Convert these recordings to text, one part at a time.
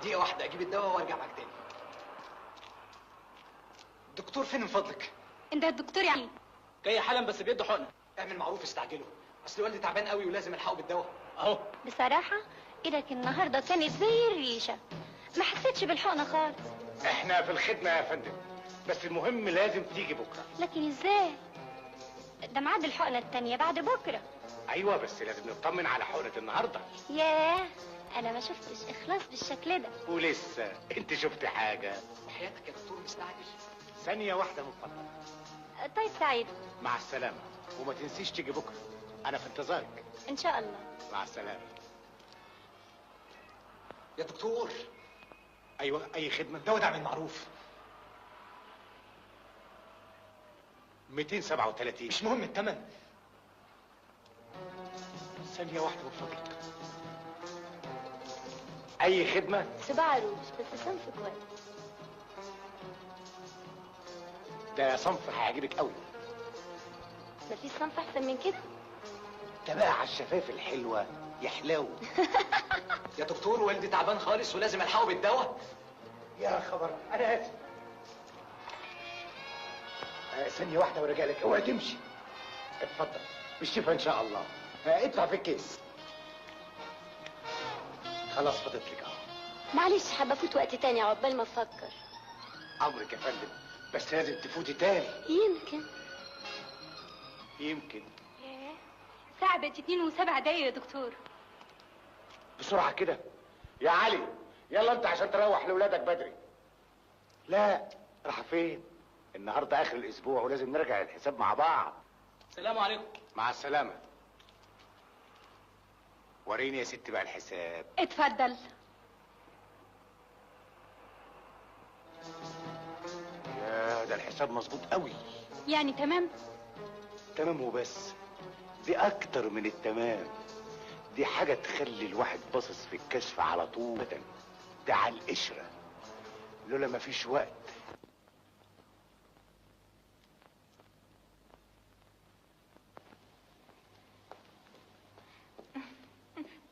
دقيقة واحدة اجيب الدواء وارجع معاك تاني. الدكتور فين من فضلك؟ انت الدكتور يعني؟ جاي حالا بس بيدي حقنة. اعمل معروف استعجله، اصل والدي تعبان قوي ولازم الحقه بالدواء. اهو. بصراحة ايدك النهارده كانت زي الريشة، ما حسيتش بالحقنة خالص. احنا في الخدمة يا فندم، بس المهم لازم تيجي بكرة. لكن ازاي؟ ده ميعاد الحقنة التانية بعد بكرة. ايوه بس لازم نطمن على حقنة النهاردة. ياه، انا ما شفتش اخلاص بالشكل ده. ولسه انت شفت حاجة؟ وحياتك يا دكتور مستعجل. ثانية واحدة من فضلك. طيب سعيد. مع السلامة، وما تنسيش تيجي بكرة، انا في انتظارك. ان شاء الله. مع السلامة. يا دكتور. ايوه اي خدمة؟ الدواء ده اعمل معروف. 237. مش مهم الثمن. ثانية واحدة من فضلك. اي خدمة؟ صباع روج بس صنف كويس. ده صنف هيعجبك قوي. مفيش صنف احسن من كده؟ ده بقى على الشفايف الحلوة يحلو. يا دكتور والدي تعبان خالص ولازم الحقه بالدواء. يا خبر، انا اسف. ثانية واحدة وراجع لك، اوعى تمشي. اتفضل بالشفا ان شاء الله. ادفع في الكيس. خلاص فضلت لك اهو. معلش حابة افوت وقت تاني عقبال ما افكر. امرك يا فندم، بس لازم تفوتي تاني. يمكن. ياه، ساعة بقت 2:07 يا دكتور. بسرعة كده يا علي، يلا انت عشان تروح لولادك بدري. لا، راح فين؟ النهارده اخر الاسبوع ولازم نرجع الحساب مع بعض. السلام عليكم. مع السلامة. وريني يا ستي بقى الحساب. اتفضل. يا ده الحساب مظبوط قوي. يعني تمام؟ تمام وبس، دي اكتر من التمام. دي حاجة تخلي الواحد باصص في الكشف على طول. ده على القشرة، لولا ما فيش وقت.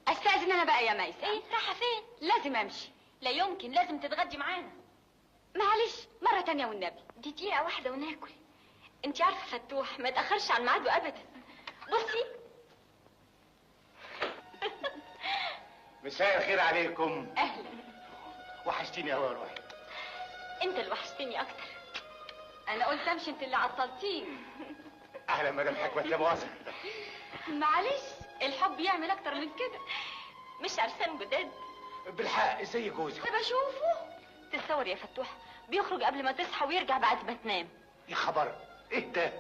استاذن انا بقى يا ميسة. ايه رايحة فين؟ لازم امشي. لا يمكن، لازم تتغدي معانا. معلش مرة تانية والنبي. دي دقيقة واحدة وناكل. انت عارفة فتوح ما تأخرش عن ميعاده ابدا. بصي. مساء الخير عليكم. اهلا. وحشتيني قوي يا روحي. انت اللي وحشتني اكتر. انا قلت امشي، انت اللي عطلتيني. اهلا مدام حكمة، لا مؤاخذة. معلش الحب يعمل اكتر من كده. مش عرسان جداد. بالحق ازاي جوزك؟ انا بشوفه. تتصور يا فتوح بيخرج قبل ما تصحى ويرجع بعد ما تنام. يا خبر، ايه ده؟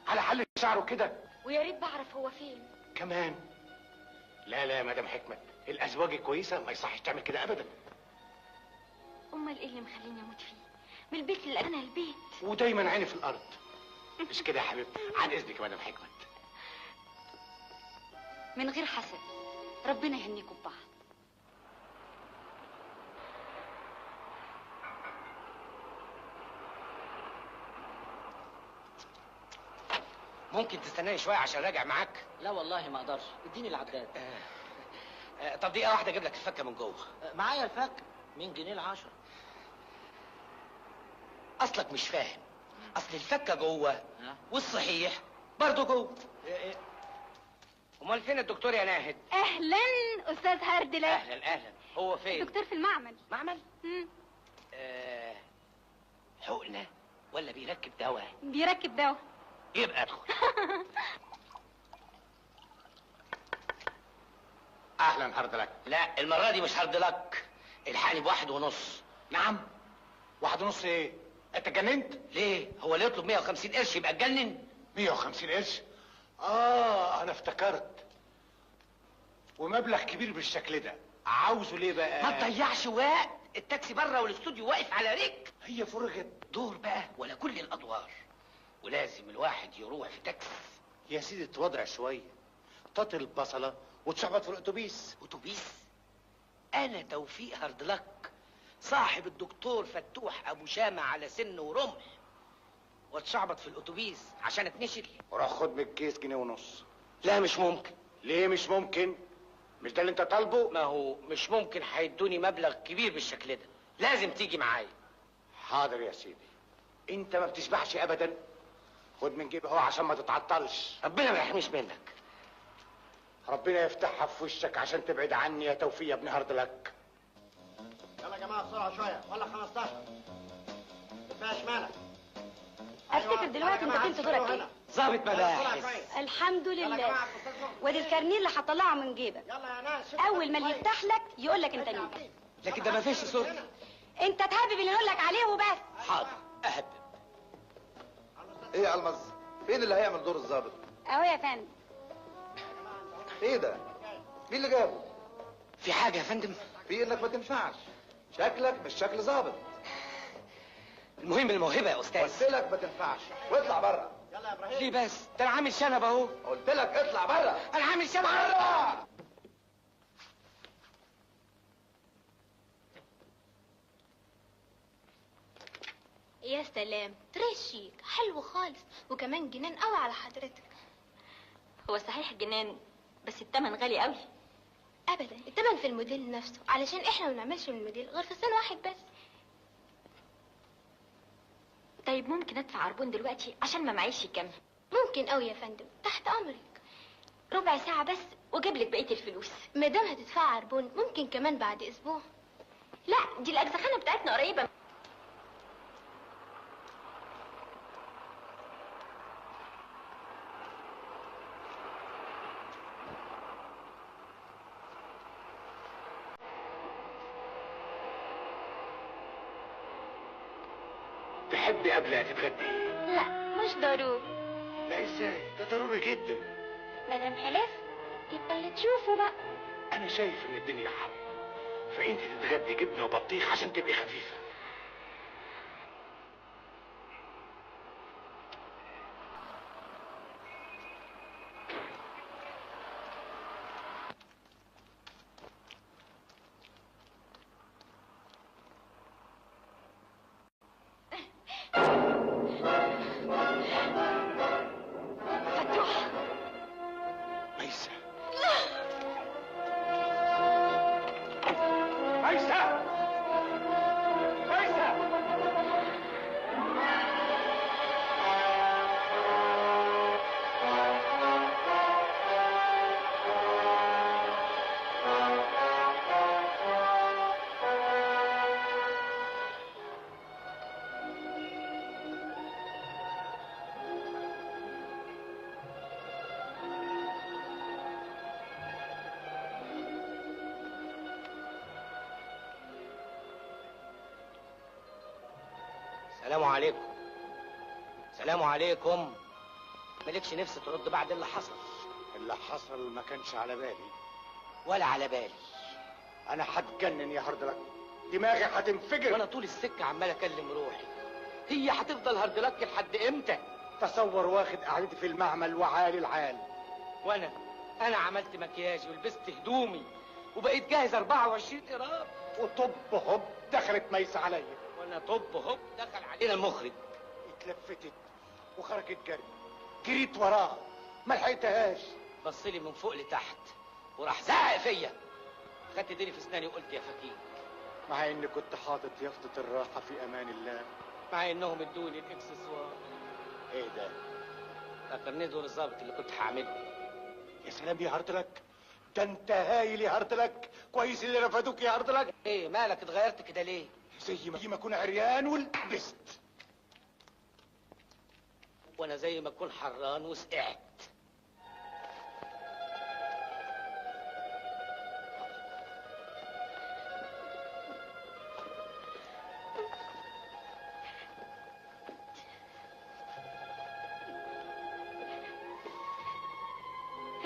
على حل شعره كده. ويا ريت بعرف هو فين كمان. لا لا يا مدام حكمة، الازواج الكويسة ما يصحش تعمل كده ابدا. امال ايه اللي مخليني اموت فيه؟ من البيت اللي انا البيت. ودايما عيني في الارض. مش كده يا حبيبتي؟ عن اذنك يا مدام حكمة. من غير حسد، ربنا يهنيكم ببعض. ممكن تستناني شويه عشان راجع معاك؟ لا والله ما اقدرش، اديني العداد. طب دقيقه واحده اجيب لك الفكه من جوه. معايا الفك. 100 جنيه ال10. اصلك مش فاهم، اصل الفكه جوه والصحيح برضه جوه. امال فين الدكتور يا ناهد؟ اهلا استاذ هردلة. اهلا اهلا. هو فين؟ الدكتور في المعمل. معمل؟ حقنه ولا بيركب دواء؟ بيركب دواء. يبقى ادخل. اهلا هارد لك. لا المره دي مش هارد لك، الحقني ب1.5. نعم. 1.5 ايه؟ انت اتجننت؟ ليه؟ هو اللي يطلب 150 قرش يبقى اتجنن؟ 150 قرش؟ انا افتكرت. ومبلغ كبير بالشكل ده، عاوزه ليه بقى؟ ما تضيعش وقت، التاكسي بره والاستوديو واقف على رجل. هي فرغت دور بقى ولا كل الادوار، ولازم الواحد يروح في تاكسي. يا سيدي اتوضع شويه، تطل البصله وتشخبط في الاتوبيس. اتوبيس؟ انا توفيق هاردلك صاحب الدكتور فتوح ابو شامة على سن ورمح، واتشعبط في الاتوبيس عشان اتنشل؟ وراح خد من الكيس 1.5 جنيه. لا مش ممكن. ليه مش ممكن؟ مش ده اللي انت طالبه؟ ما هو مش ممكن هيدوني مبلغ كبير بالشكل ده، لازم تيجي معايا. حاضر يا سيدي. انت ما بتشبعش ابدا. خد من جيبي اهو عشان ما تتعطلش. ربنا ما يحميش منك. ربنا يفتحها في وشك عشان تبعد عني يا توفيق يا ابن هاردلك. يلا يا جماعه بسرعه شويه، ولا 15 كفايه شمالك. افتكر دلوقتي انت كنت دورك ايه؟ ظابط مباحث. الحمد لله. وادي الكارنيه اللي هتطلعه من جيبك. يلا يا ناس، اول ما اللي يفتح لك يقول لك انت مين. لكن ده ما فيش صوت. انت تهبب اللي يقول لك عليه وبس. حاضر اهبب. ايه يا المز؟ فين اللي هيعمل دور الظابط؟ اهو يا فندم. ايه ده؟ مين اللي جابه؟ في حاجه يا فندم؟ في انك ما تنفعش. شكلك مش شكل ظابط. المهم الموهبه يا استاذ. قلت لك ما تنفعش واطلع بره. يلا يا ابراهيم. ليه بس؟ ده انا عامل شنب اهو. قلت لك اطلع بره. انا عامل شنب بره. يا سلام، تريس شيك حلو خالص، وكمان جنان قوي على حضرتك. هو صحيح جنان، بس التمن غالي قوي. ابدا، التمن في الموديل نفسه، علشان احنا ما بنعملش من الموديل غير فستان واحد بس. طيب ممكن ادفع عربون دلوقتي عشان ما معيش كام؟ ممكن قوي يا فندم، تحت امرك. ربع ساعة بس واجيب لك بقية الفلوس. ما دام هتدفع عربون ممكن كمان بعد اسبوع. لا، دي الاجزخانة بتاعتنا قريبة. تحبي قبل تتغدي؟ لا مش ضروري. لا ازاي؟ ده ضروري جدا. مادام حلف يبقى اللي تشوفه بقى. انا شايف ان الدنيا حر، فانت تتغدي جبنه وبطيخ عشان تبقي خفيفه. فتوح. ميسة. ميسة. ميسة. سلام عليكم. سلام عليكم. مالكش نفس ترد بعد اللي حصل؟ اللي حصل ما كانش على بالي. ولا على بالي. انا هتجنن يا هاردلك، دماغي هتنفجر. وانا طول السكه عمال اكلم روحي، هي هتفضل هاردلك لحد امتى؟ تصور واخد قعدتي في المعمل وعالي العال. وانا عملت مكياجي ولبست هدومي وبقيت جاهز 24 قرار، وطب هوب دخلت ميسة عليا. وانا طب هوب دخل علينا المخرج. اتلفتت وخرجت جري، جريت وراها ما لحقتهاش. بص لي من فوق لتحت وراح زعق فيا. خدت ايدي في اسناني وقلت يا فكيك، مع اني كنت حاطط يافطة الراحة في امان الله. مع انهم ادوني الاكسسوار. ايه ده؟ ده كارنيه دور الظابط اللي كنت هعمله. يا سلام يا هاردلك، ده انت هايل يا هاردلك. كويس اللي رفدوك يا هاردلك. ايه مالك اتغيرت كده ليه؟ زي ما اكون عريان ولبست. وانا زي ما اكون حران وسقعت.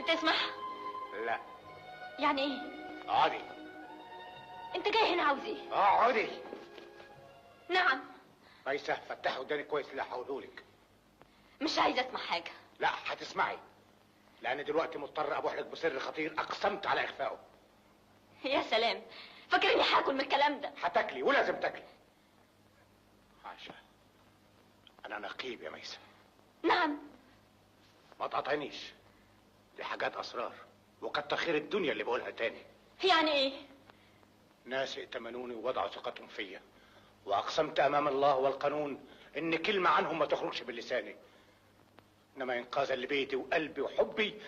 تسمح؟ لا. يعني ايه؟ اقعدي. انت جاي هنا عاوز ايه؟ اقعدي. نعم. ميسة فتحي وداني كويس اللي هقولهولك. مش عايزه اسمع حاجه. لا هتسمعي، لان دلوقتي مضطر ابوح لك بسر خطير اقسمت على اخفائه. يا سلام، فاكرني هاكل من الكلام ده؟ هتاكلي ولازم تاكلي. عايشة، انا نقيب يا ميسة. نعم. ما تقاطعنيش، دي حاجات اسرار. وكتر خير الدنيا اللي بقولها تاني. يعني ايه؟ ناس ائتمنوني ووضعوا ثقتهم فيا، واقسمت امام الله والقانون ان كلمه عنهم ما تخرجش بلساني، انما انقاذا لبيتي وقلبي وحبي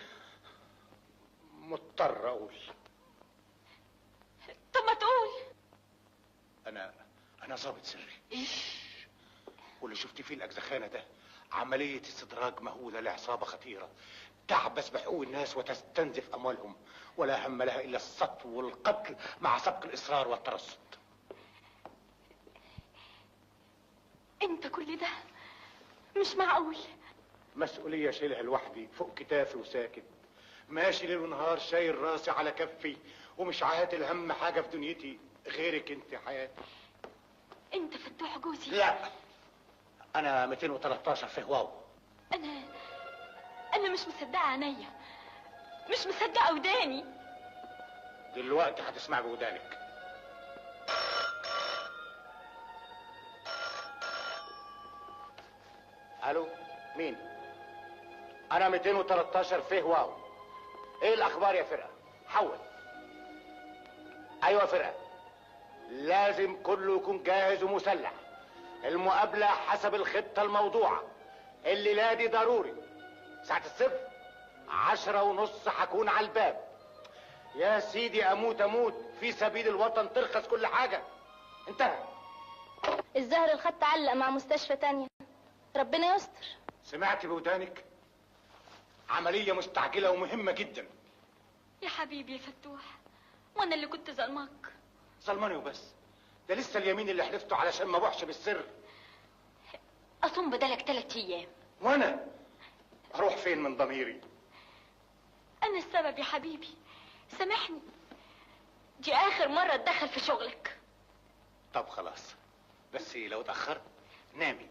مضطر اقول. طب ما تقول. انا ظابط سري. واللي شفت فيه الاجزخانه ده عمليه استدراج مهوله لعصابه خطيره تعبث بحقوق الناس وتستنزف اموالهم، ولا هم لها الا السطو والقتل مع سبق الاصرار والترصد. انت كل ده؟ مش معقول. مسؤوليه شيلها لوحدي فوق كتافي وساكت، ماشي ليل ونهار شايل راسي على كفي ومش عاتل هم حاجه في دنيتي غيرك انت يا حياتي. انت فتوح جوزي؟ لا، انا 213 في هواو. انا مش مصدقه عينيا، مش مصدقه وداني. دلوقتي هتسمع بودانك. الو، مين؟ انا 213 في هواو. ايه الاخبار يا فرقه؟ حول. ايوه فرقه، لازم كله يكون جاهز ومسلح. المقابله حسب الخطه الموضوعه. الليله دي ضروري ساعه الصفر 10:30 هكون على الباب. يا سيدي اموت اموت في سبيل الوطن، ترخص كل حاجه. انتهى. الظاهر الخط علق مع مستشفى تانية، ربنا يستر. سمعت بودانك؟ عمليه مستعجله ومهمه جدا. يا حبيبي يا فتوح، وانا اللي كنت ظلمك. ظلماني وبس؟ ده لسه اليمين اللي حلفته علشان ما بوحش بالسر. اصوم بدلك 3 ايام. وانا اروح فين من ضميري؟ انا السبب يا حبيبي، سامحني. دي اخر مرة اتدخل في شغلك. طب خلاص، بس لو اتأخرت نامي.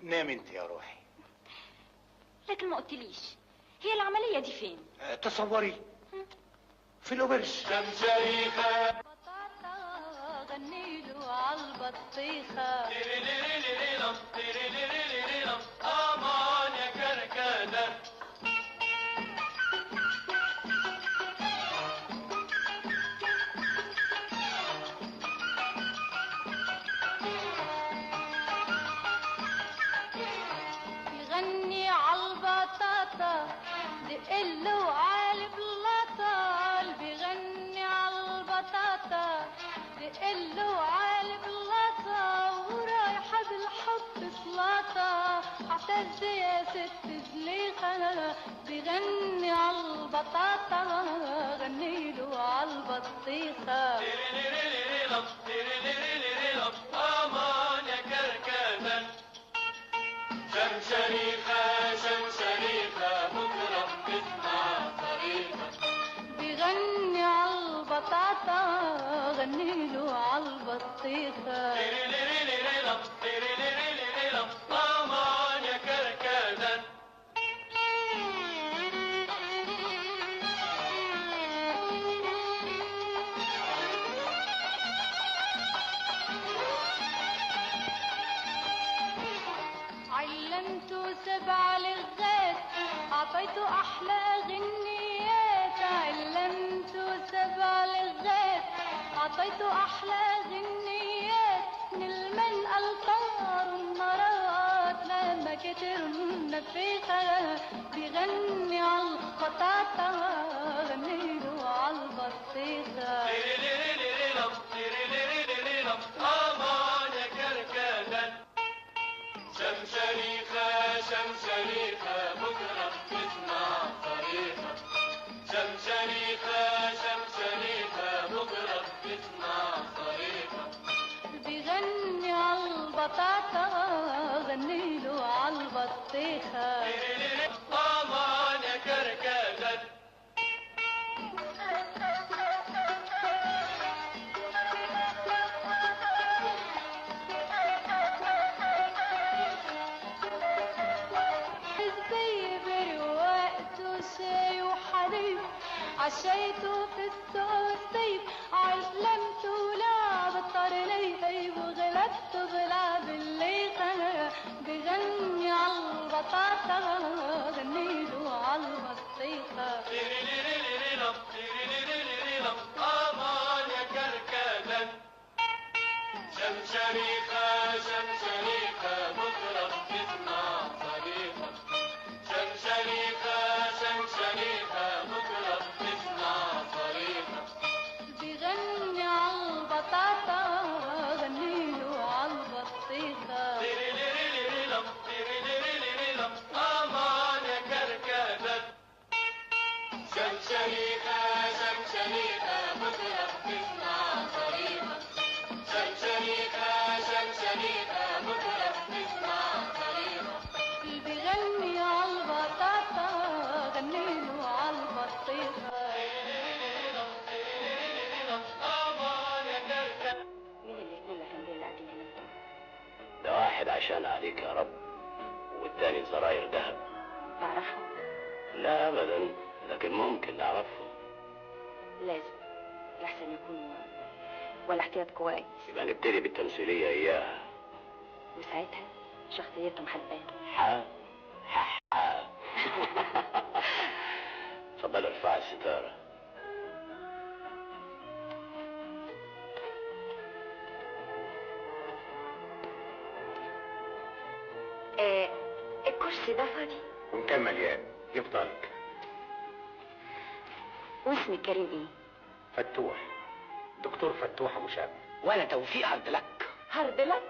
نامي انت يا روحي. لكن ما قلتليش هي العملية دي فين؟ تصوري في الأوبرج. شمشريخة بطاطا غنيله عالبطيخة، امان يا كركدة. بيغني عالبطاطا دقله عالبلاطة، بيغني عالبطاطا دقله عالبلاطة، ورايحة بالحب سلاطة اعتز يا ست زليخة. بيغني عالبطاطا غنيله عالبطيخة. امان يا كركدة. شمشريخة شمشريخة بكرة بتسمع طريقة. بيغني عالبطاطا غنيله عالبطيخة. امان يا كركدة. علمته 7 لغات اعطيته احلى غنيات، علمته 7 لغات اعطيته احلى غنيات، من المن الطار والنارات لما كتر نفيخة. بيغني عالبطاطا غنيله عالبطيخة. امان يا كركدة. شمشريخة شمشريخة بكرة بتسمع طريقة. شمشريخة شمشريخة بكرة بتسمع طريقة. بيغني عالبطاطا غنيله عالبطيخة. امان يا كركدة. عشيته في السوسيب علمته لعب الطرني، وغلبته بلعب الليخة. بغني عالبطاطا غنيله عالبطيخة. عشان عليك يا رب واداني زراير ذهب. تعرفه؟ لا ابدا، لكن ممكن نعرفه. لازم، لحسن يكون ولا احتياط كويس. يبقى نبتدي بالتمثيليه اياها، وساعتها شخصيتهم هتبان. اتفضل ارفع الستاره. الكرسي ده فاضي وان كان مليان يفضلك. واسمك كريم ايه؟ فتوح، دكتور فتوح ابو شاب. وانا توفيق هردلك. هردلك؟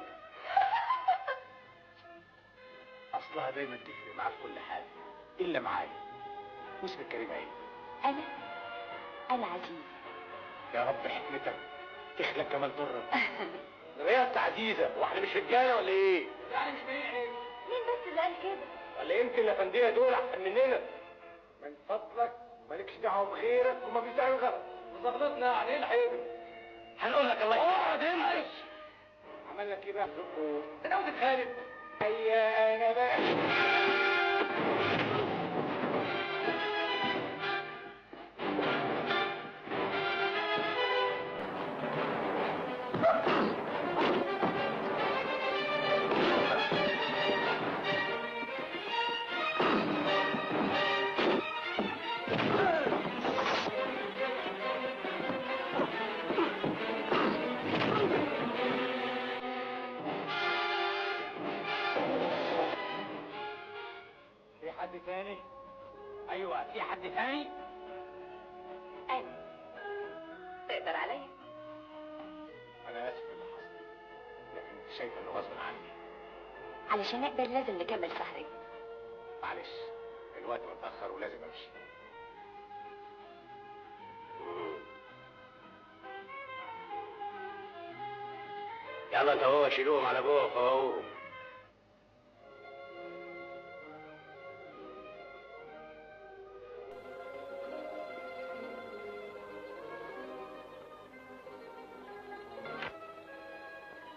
اصلها دايما تفرق معاه في كل حاجه الا معايا. واسمك كريم ايه؟ انا عزيز. يا رب حكمتك تخلق كمان ضرك. يا انت عزيزه، واحنا مش رجاله ولا ايه؟ يعني مش باين. مين بس اللي قال كده؟ ولا يمكن الافنديه دول احسن مننا؟ من فضلك مالكش دعوه بخيرك وما فيش داعي للغلط. وزغلطنا يعني الحين. هنقول لك الله اقعد انت. عمل لك ايه بقى؟ انت ناوي تتخانق؟ هيا انا بقى. في حد تاني؟ ايوه في حد تاني؟ انا تقدر عليا؟ انا اسف اللي حصل، لكن انت شايفه انه غصب عني. علشان نقدر لازم نكمل سهرة. معلش الوقت متاخر ولازم امشي. يلا انت هو شيلوهم على ابوك اهو.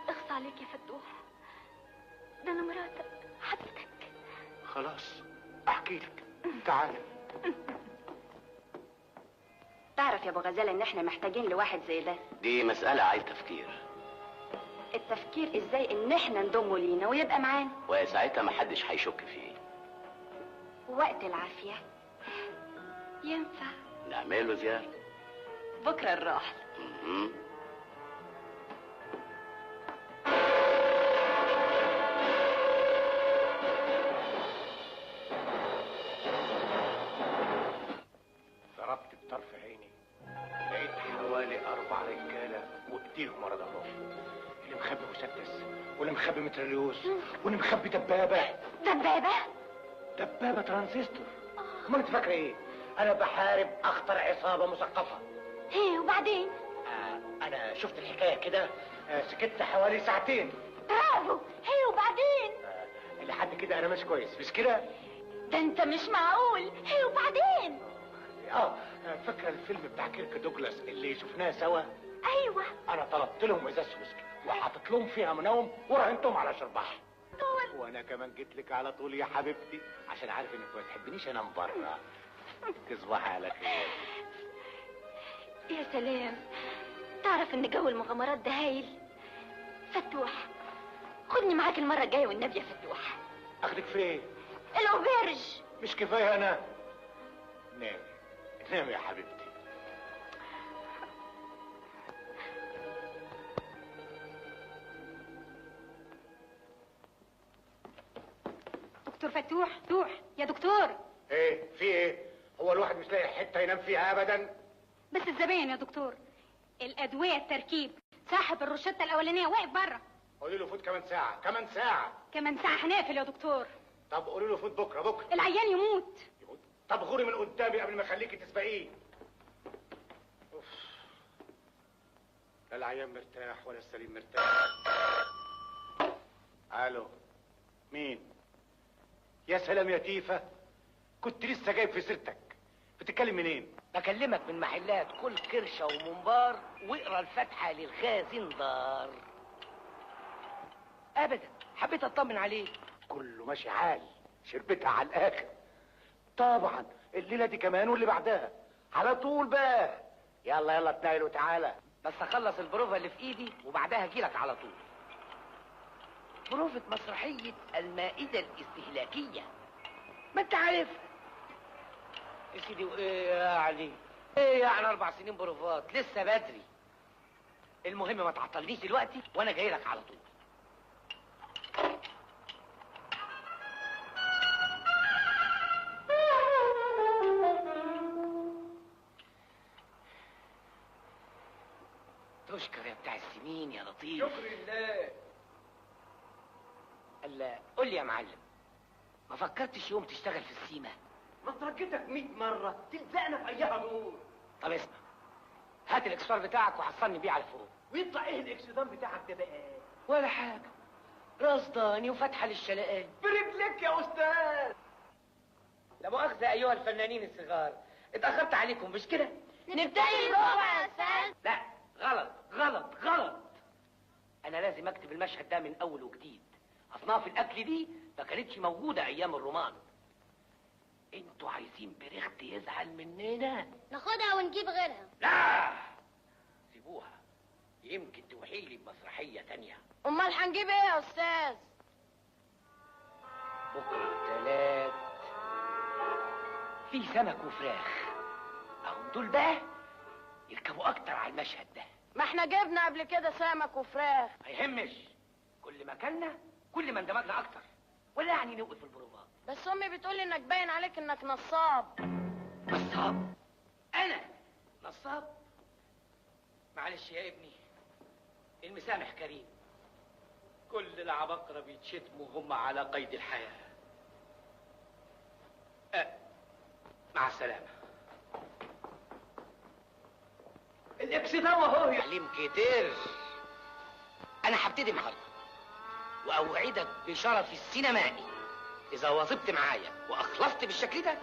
اخص عليك يا فتوح، ده انا مراتك حبيبتك. خلاص احكي لك، تعالى. تعرف يا ابو غزاله ان احنا محتاجين لواحد زي ده. دي مسألة عايز تفكير، التفكير ازاي ان احنا نضمه لينا ويبقى معانا وساعتها محدش هيشك فيه. وقت العافيه ينفع نعمله زيارة بكره نروح. ضربت بطرف عيني لقيت حوالي 4 رجاله وايديهم ورا ظهرهم، اللي مخبي مسدس واللي مخبي متريوس واللي مخبي دبابه. دبابه ترانزستور. امال انت فاكره ايه؟ انا بحارب اخطر عصابه مثقفه. ايه وبعدين؟ انا شفت الحكايه كده، سكت حوالي 2 ساعة. برافو. ايه وبعدين؟ لحد كده انا ماشي كويس، مش كده؟ ده انت مش معقول. ايه وبعدين؟ فاكره الفيلم بتاع كيرك دوجلاس اللي شفناه سوا؟ ايوه. انا طلبت لهم ازازه ويسكي وحاطط لهم فيها منوم ورهنتهم على شربها. وانا كمان جيت لك على طول يا حبيبتي عشان عارف انك ما تحبنيش انام بره. تصبحي على خير. يا سلام، تعرف ان جو المغامرات ده هايل. فتوح، خدني معاك المره الجايه والنبي يا فتوح. اخدك فين؟ الاوبرج. مش كفايه انا؟ نامي نامي يا حبيبتي. دكتور فتوح. يا دكتور. ايه في ايه؟ هو الواحد مش لاقي حته ينام فيها ابدا؟ بس الزباين يا دكتور، الادويه التركيب، صاحب الروشته الاولانيه واقف بره. قولي له فوت كمان ساعه. كمان ساعه هنقفل يا دكتور. طب قولي له فوت بكره. العيان يموت. طب غوري من قدامي قبل ما اخليكي تسبقيه. لا العيان مرتاح ولا السليم مرتاح. الو، مين؟ يا سلام يا تيفا، كنت لسه جايب في سيرتك. بتتكلم منين؟ بكلمك من محلات كل كرشه ومنبار واقرا الفاتحه للخازندار. ابدا حبيت اطمن عليك. كله ماشي عال، شربتها على الاخر. طبعا الليله دي كمان واللي بعدها على طول بقى. يلا يلا اتنقل وتعالى. بس اخلص البروفه اللي في ايدي وبعدها اجيلك على طول. بروفة مسرحية المائدة الاستهلاكية، ما انت عارف يا سيدي. وايه يعني؟ ايه يعني 4 سنين بروفات؟ لسه بدري. المهم ما تعطلنيش دلوقتي وانا جاي لك على طول. تشكر يا بتاع السمين يا لطيف. شكر لله. الا قول لي يا معلم، ما فكرتش يوم تشتغل في السيما؟ ما ترجتك 100 مرة تلزقنا في أيها نور. طب اسمع، هات الاكسسوار بتاعك وحصلني بيه على فوق. ويطلع إيه الإكسدام بتاعك ده بقى؟ ولا حاجة، رصداني وفتحة للشلقان. برجلك يا أستاذ. لا مؤاخذة أيها الفنانين الصغار، اتأخرت عليكم مش كده؟ نبتدي الربع يا أستاذ. لا غلط غلط غلط. أنا لازم أكتب المشهد ده من أول وجديد. أصناف الأكل دي ما كانتش موجودة أيام الرومان. انتوا عايزين بريخت يزعل مننا؟ ناخدها ونجيب غيرها. لا سيبوها، يمكن توحي لي بمسرحية تانية. أمال هنجيب إيه يا أستاذ؟ بكرة التلات في سمك وفراخ، أهم دول بقى يركبوا أكتر على المشهد ده. ما احنا جبنا قبل كده سمك وفراخ. ما يهمش، كل ما كلنا كل ما اندمجنا أكتر. ولا يعني نوقف البروفات؟ بس أمي بتقولي إنك باين عليك إنك نصاب. نصاب؟ أنا نصاب؟ معلش يا ابني، المسامح كريم. كل العباقرة بيتشتموا هم على قيد الحياة. مع السلامة. الإكس ده وهو تعليم كتير. أنا هبتدي النهارده وأوعدك بشرف السينمائي إذا واظبت معايا وأخلصت بالشكل ده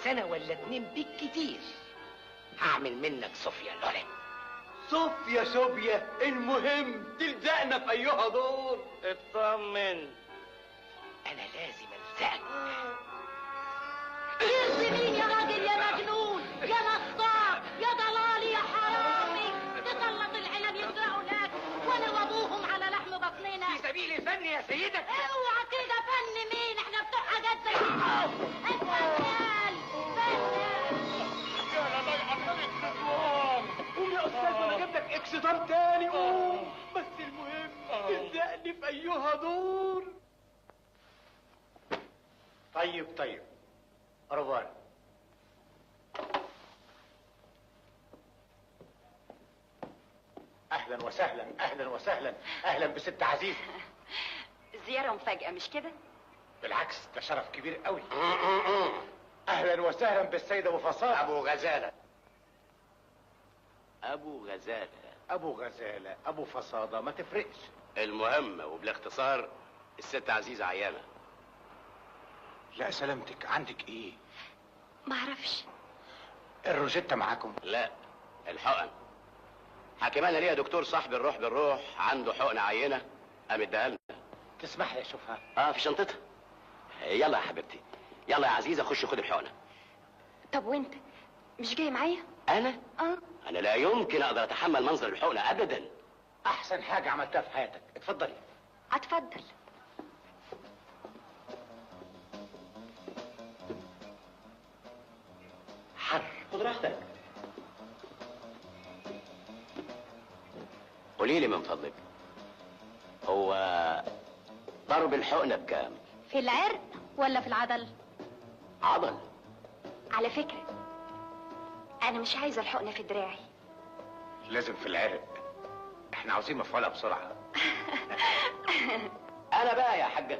1 ولا 2 بالكتير هعمل منك صوفيا لولين. صوفيا صوفيا، المهم تلزقنا في أيها دور. اطمن، أنا لازم ألزقك. مين يا راجل يا مجنون يا نصاب يا ضلالي يا حرامي، تسلط العنب يسرقوا لك وانا وابوهم على لحم بطننا. في سبيل الفن يا سيدك. اوعى كده، فن مين؟ احنا بتوع حاجات زي الفنان قوم يا أستاذ وأنا جايب لك إكسدام تاني. قوم بس المهم تلزقني في أيها دور. طيب أروفار. اهلا وسهلا اهلا وسهلا. اهلا بست عزيزه. زيارة مفاجأة مش كده؟ بالعكس ده شرف كبير قوي. اهلا وسهلا بالسيد ابو فصاحه. ابو غزاله. ابو غزاله. ابو غزاله ابو فصاده ما تفرقش. المهم وبالاختصار الست عزيزه عيانه. لا سلامتك، عندك ايه؟ معرفش. الروجيتا معاكم؟ لا الحقن. حكيم انا ليا دكتور صاحبي الروح بالروح عنده حقنه عينه قام اداها لنا. تسمح لي اشوفها؟ في شنطتها. يلا يا حبيبتي، يلا يا عزيزه خش خد الحقنه. طب وانت مش جاي معايا؟ انا؟ انا لا يمكن اقدر اتحمل منظر الحقنه ابدا. احسن حاجه عملتها في حياتك. اتفضلي. اتفضل. حر. خد راحتك. قولي لي من فضلك، هو ضرب الحقنه بكام؟ في العرق ولا في العضل؟ عضل. على فكرة انا مش عايزة الحقنة في دراعي. لازم في العرق، احنا عاوزين مفعولها بسرعه. انا بقى يا حاجه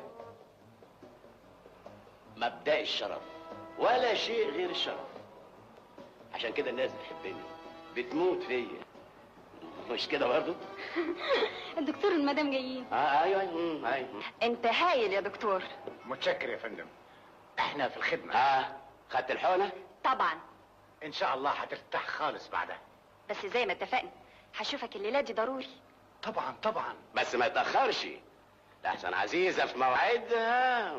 مبدأ الشرف ولا شيء غير الشرف. عشان كده الناس بتحبني بتموت فيا، مش كده برضه؟ الدكتور والمدام جايين. ايوه انت هايل يا دكتور. متشكر يا فندم، احنا في الخدمه. خدت الحقنه؟ طبعا. ان شاء الله هترتاح خالص بعدها. بس زي ما اتفقنا هشوفك الليلة دي ضروري. طبعا طبعا. بس ما يتأخرش، لحسن عزيزة في موعدها.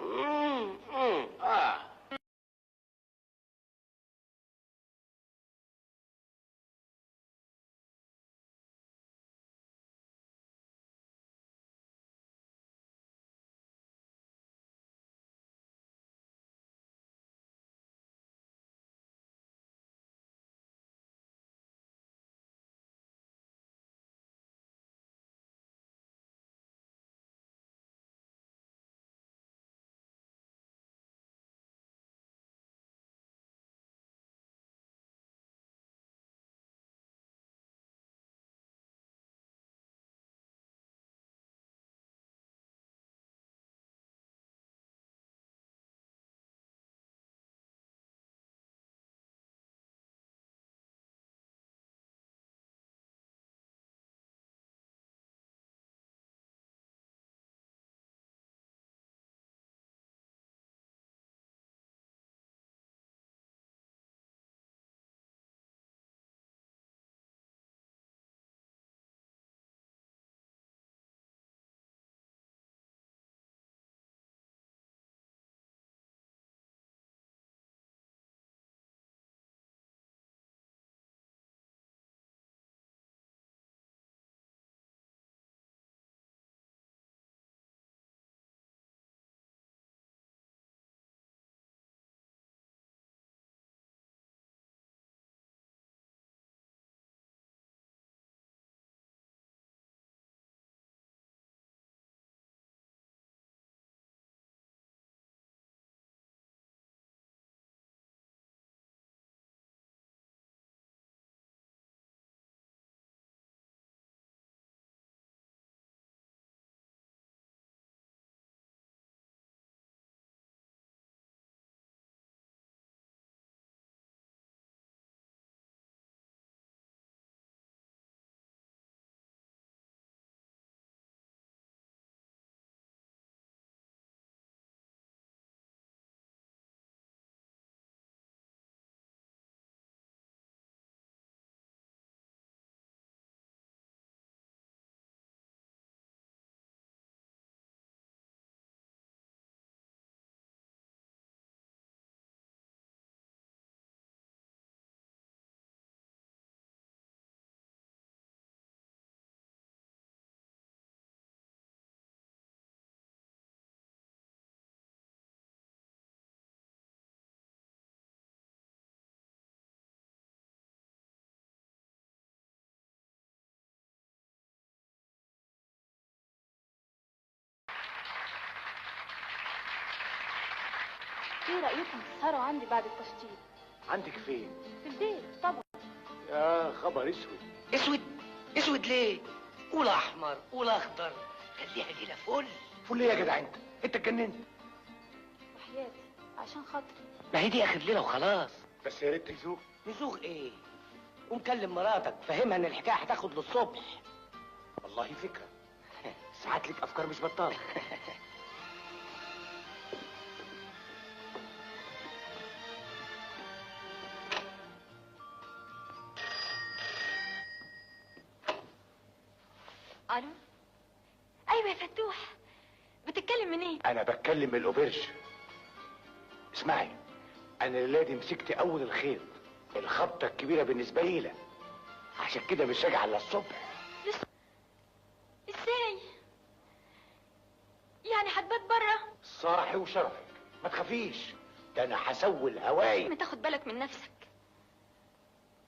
ايه رأيكم تسهروا عندي بعد التشطيب؟ عندك فين؟ في البيت طبعا. يا خبر اسود. اسود؟ اسود ليه؟ قول احمر، قول اخضر، خليها ليله فل. فل ايه يا جدع انت؟ انت اتجننت. وحياتي عشان خاطري. ما هي دي اخر ليله وخلاص. بس يا ريت تزوق. نزوغ ايه؟ قوم كلم مراتك فهمها ان الحكايه هتاخد للصبح. والله فكره. ساعات لك افكار مش بطاله. الو. ايوه يا فتوح، بتتكلم منين؟ انا بتكلم من الاوبرج. اسمعي، انا الليله دي مسكت اول الخيط، الخبطه الكبيره بالنسبه لي لا، عشان كده مش راجع الا الصبح. ازاي يعني هتبات بره؟ صاحي وشرفك، ما تخافيش، ده انا هسوي الهواي. ما تاخد بالك من نفسك.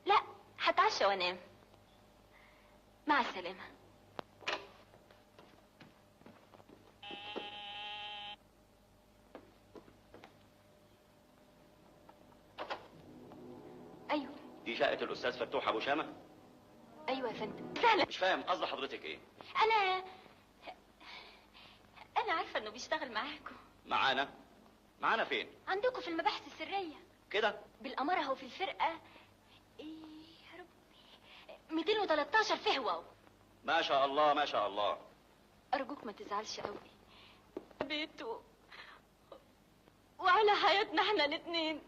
لا، هتعشى وانام. مع السلامه. ايوه. دي شقة الأستاذ فتوح أبو شامة؟ ايوه يا فندم. سهلا. مش فاهم قصد حضرتك إيه؟ انا عارفه انه بيشتغل معاكم. معانا؟ معانا فين؟ عندكم في المباحث السريه. كده؟ بالاماره هو في الفرقه ايه يا ربي 213 فهوه. ما شاء الله ما شاء الله. ارجوك ما تزعلش قوي. بيته وعلى حياتنا احنا الاثنين،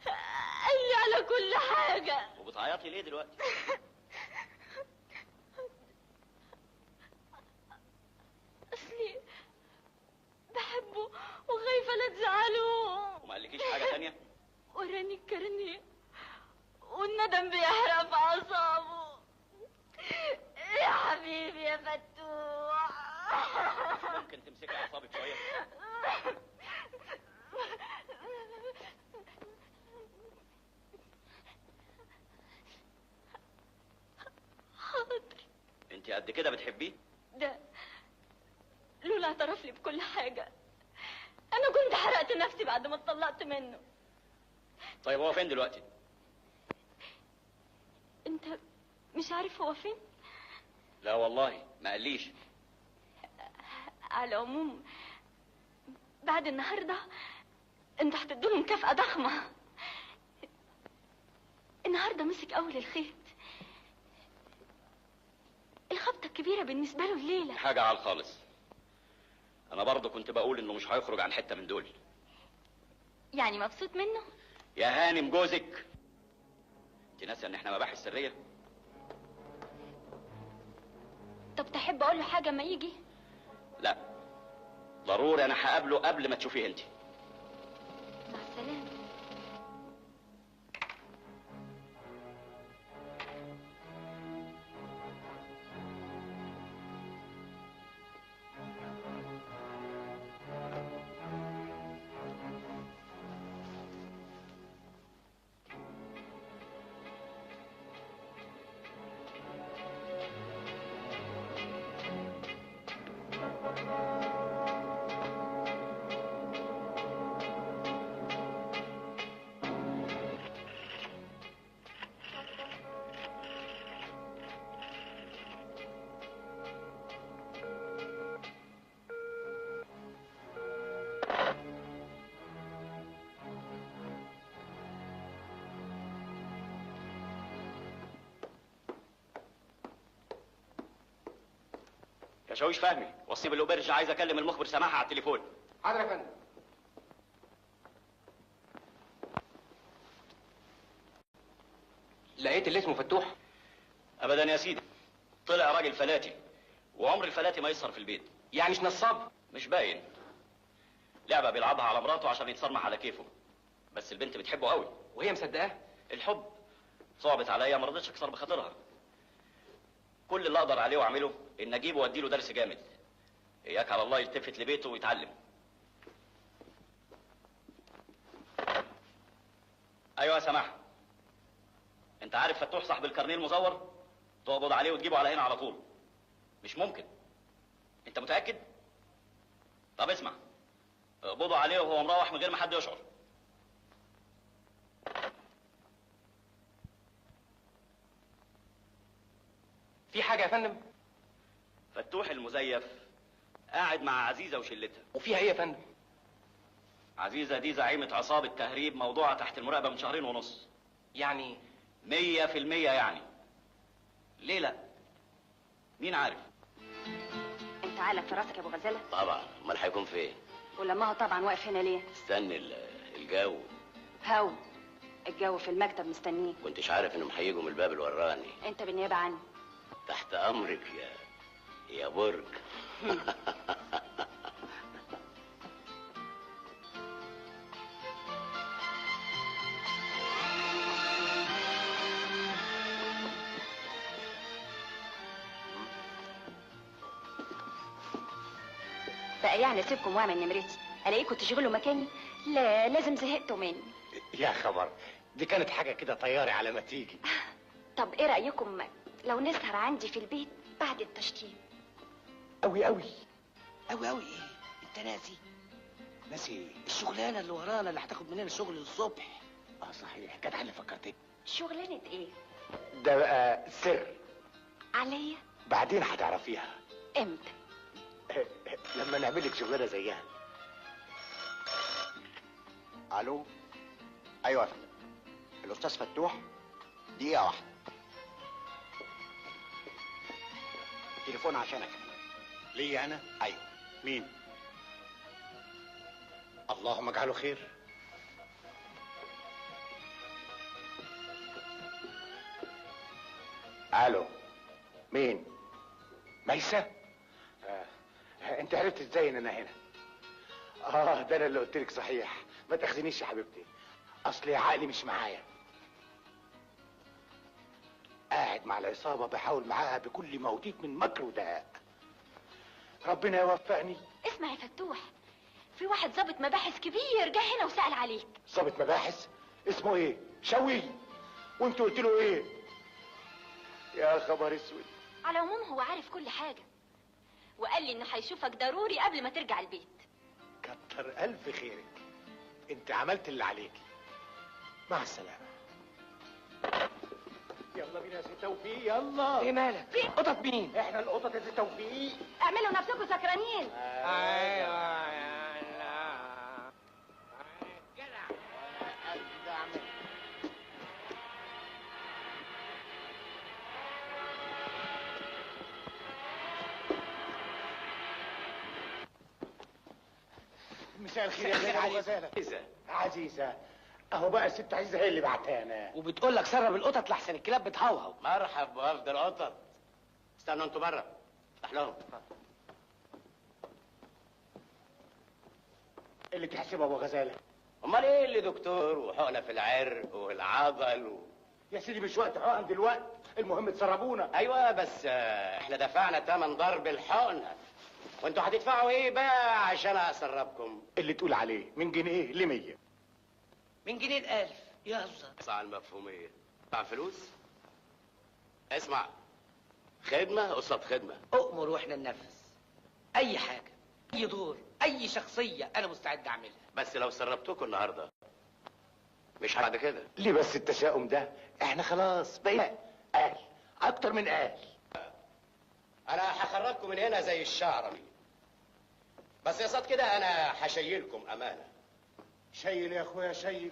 اي على كل حاجه. وبتعيطي ليه دلوقتي؟ اصلي فتوح. ممكن تمسكي اعصابك شويه؟ حاضر. انت قد كده بتحبيه؟ ده لولا اعترف لي بكل حاجة أنا كنت حرقت نفسي بعد ما اتطلقت منه. طيب هو فين دلوقتي؟ أنت مش عارف هو فين؟ لا والله ما قاليش. على العموم بعد النهاردة انتوا هتدوا مكافأة ضخمة. النهاردة مسك أول الخيط. الخبطة الكبيرة بالنسبة له الليلة. حاجة عال خالص. أنا برضه كنت بقول إنه مش هيخرج عن حتة من دول. يعني مبسوط منه؟ يا هانم جوزك. أنت ناسية إن إحنا مباحث سرية؟ طب تحب أقول له حاجة ما يجي؟ لا. ضروري أنا هقابله قبل ما تشوفيه أنت. مع السلامة. يا شاويش فهمي، وصي بالاوبرج، عايز اكلم المخبر سماحه على التليفون. حاضر يا فندم. لقيت اللي اسمه فتوح؟ ابدا يا سيدي، طلع راجل فلاتي، وعمر الفلاتي ما يسهر في البيت. يعني مش نصاب؟ مش باين. لعبه بيلعبها على مراته عشان يتصرمح على كيفه، بس البنت بتحبه قوي. وهي مصدقاه؟ الحب صعبت عليا، ما رضيتش اكسر بخاطرها. كل اللي اقدر عليه واعمله ان اجيبه واديله درس جامد. اياك على الله يلتفت لبيته ويتعلم. ايوه يا سماحه، انت عارف فتوح صاحب الكارنيه المزور؟ تقبض عليه وتجيبه على هنا على طول. مش ممكن. انت متاكد؟ طب اسمع، اقبضوا عليه وهو مروح من غير ما حد يشعر. في حاجه يا فندم؟ فتوح المزيف قاعد مع عزيزه وشلتها. وفيها ايه يا فندم؟ عزيزه دي زعيمه عصابه تهريب موضوعه تحت المراقبه من 2.5 شهر. يعني 100% يعني. ليه لا؟ مين عارف؟ انت عقلك في راسك يا ابو غزاله؟ طبعا، امال هيكون فين؟ ولما هو طبعا واقف هنا ليه؟ استني الجو. هاو الجو في المكتب مستنيه. كنتش عارف انهم هيجوا من الباب الوراني. انت بالنيابه عني. تحت امرك يا برج. بقى يعني اسيبكم واعمل نمرتي الاقيكم تشغلوا مكاني؟ لا لازم زهقتوا مني. يا خبر، دي كانت حاجه كده طياري على ما تيجي. طب ايه رايكم لو نسهر عندي في البيت بعد التشطيب؟ قوي قوي. قوي قوي ايه؟ انت ناسي؟ ناسي الشغلانه اللي ورانا اللي هتاخد مننا الشغل للصبح. صحيح، جدع اللي فكرتني. شغلانه ايه؟ ده بقى سر عليا. بعدين هتعرفيها. امتى؟ لما نعمل لك شغلانه زيها. الو. ايوه يا فندم، الاستاذ فتوح. دقيقه واحده. تليفون عشانك. ليا انا؟ ايوه. مين؟ اللهم اجعله خير. الو، مين؟ ميسة؟ انت عرفت ازاي ان انا هنا؟ ده انا اللي قلت لك. صحيح، ما تاخذنيش يا حبيبتي، اصلي عقلي مش معايا. قاعد مع العصابه بحاول معاها بكل ما اوتيت من مكر ودهاء. ربنا يوفقني. اسمع يا فتوح، في واحد ضابط مباحث كبير جه هنا وسأل عليك. ضابط مباحث؟ اسمه ايه؟ شوي. وانت قلت له ايه؟ يا خبر اسود. على العموم هو عارف كل حاجة، وقال لي انه هيشوفك ضروري قبل ما ترجع البيت. كتر الف خيرك، انت عملت اللي عليكي. مع السلامة. يلا بينا يا سي توفيق، يلا. ايه مالك؟ في قطط مين؟ احنا القطط يا سي توفيق. اعملوا نفسكم سكرانين. ايوه يلا. مساء الخير يا سيدة غزالة. عزيزة. اهو بقى الست عزيزة هي اللي بعتانا. وبتقول لك سرب القطط لحسن الكلاب بتهوهو. مرحب بوفد القطط. استنوا انتوا بره، افتح لهم. اللي تحسبه ابو غزالة. امال ايه اللي دكتور وحقنه في العرق والعضل يا سيدي مش وقت حقن دلوقتي، المهم تسربونا. ايوه بس احنا دفعنا تمن ضرب الحقنه، وانتوا هتدفعوا ايه بقى عشان اسربكم؟ اللي تقول عليه من جنيه ل100. من جنيه ل1000. يلا. اسمع المفهوميه. دفع فلوس؟ اسمع، خدمه قصاد خدمه. اؤمر واحنا ننفذ. اي حاجه، اي دور، اي شخصيه انا مستعد اعملها. بس لو سربتكم النهارده مش بعد كده. ليه بس التشاؤم ده؟ احنا خلاص بقينا اهل، اكتر من اهل. انا هخرجكم من هنا زي الشعره، بس يا صاد كده انا هشيلكم امانه. شيل يا اخويا شيل،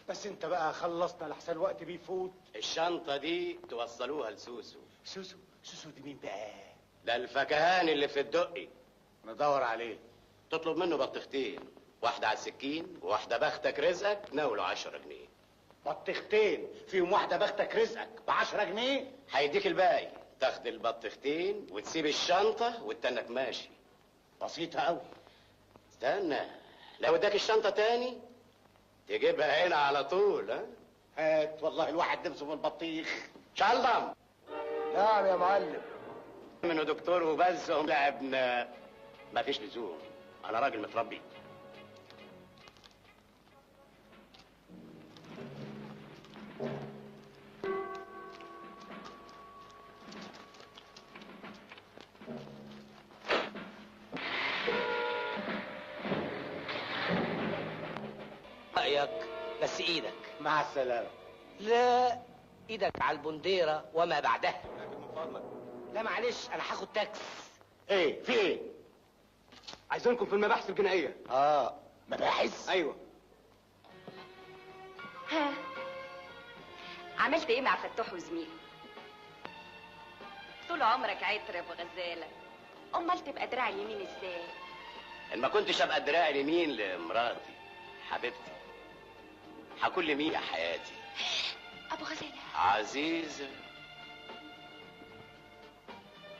بس انت بقى خلصنا لحسن الوقت بيفوت. الشنطه دي توصلوها لسوسو. سوسو دي مين بقى؟ ده الفكهاني اللي في الدقي. ندور عليه. تطلب منه بطيختين، واحده على السكين وواحده بختك رزقك، ناوله 10 جنيه. بطيختين فيهم واحده بختك رزقك ب10 جنيه؟ هيديك الباقي، تاخد البطيختين وتسيب الشنطه وتنك ماشي. بسيطه قوي. استنى، لو اداك الشنطه تاني تجيبها هنا على طول. ها هات، والله الواحد نفسه في البطيخ. شلضم. نعم يا معلم. منه دكتور وبس لا ابن، مفيش لزوم، انا راجل متربي. رايك بس ايدك. مع السلامه. لا، ايدك على البنديره وما بعدها. لا معلش، انا هاخد تاكس. ايه في ايه؟ عايزينكم في المباحث الجنائيه. مباحث؟ ايوه. ها، عملت ايه مع فتوح وزميله؟ طول عمرك عطر يا ابو غزاله، امال تبقى دراع اليمين ازاي؟ ان ما كنتش ابقى الدراع اليمين لمراتي حبيبتي، هكون لمين يا حياتي؟ ابو غزالة عزيزة.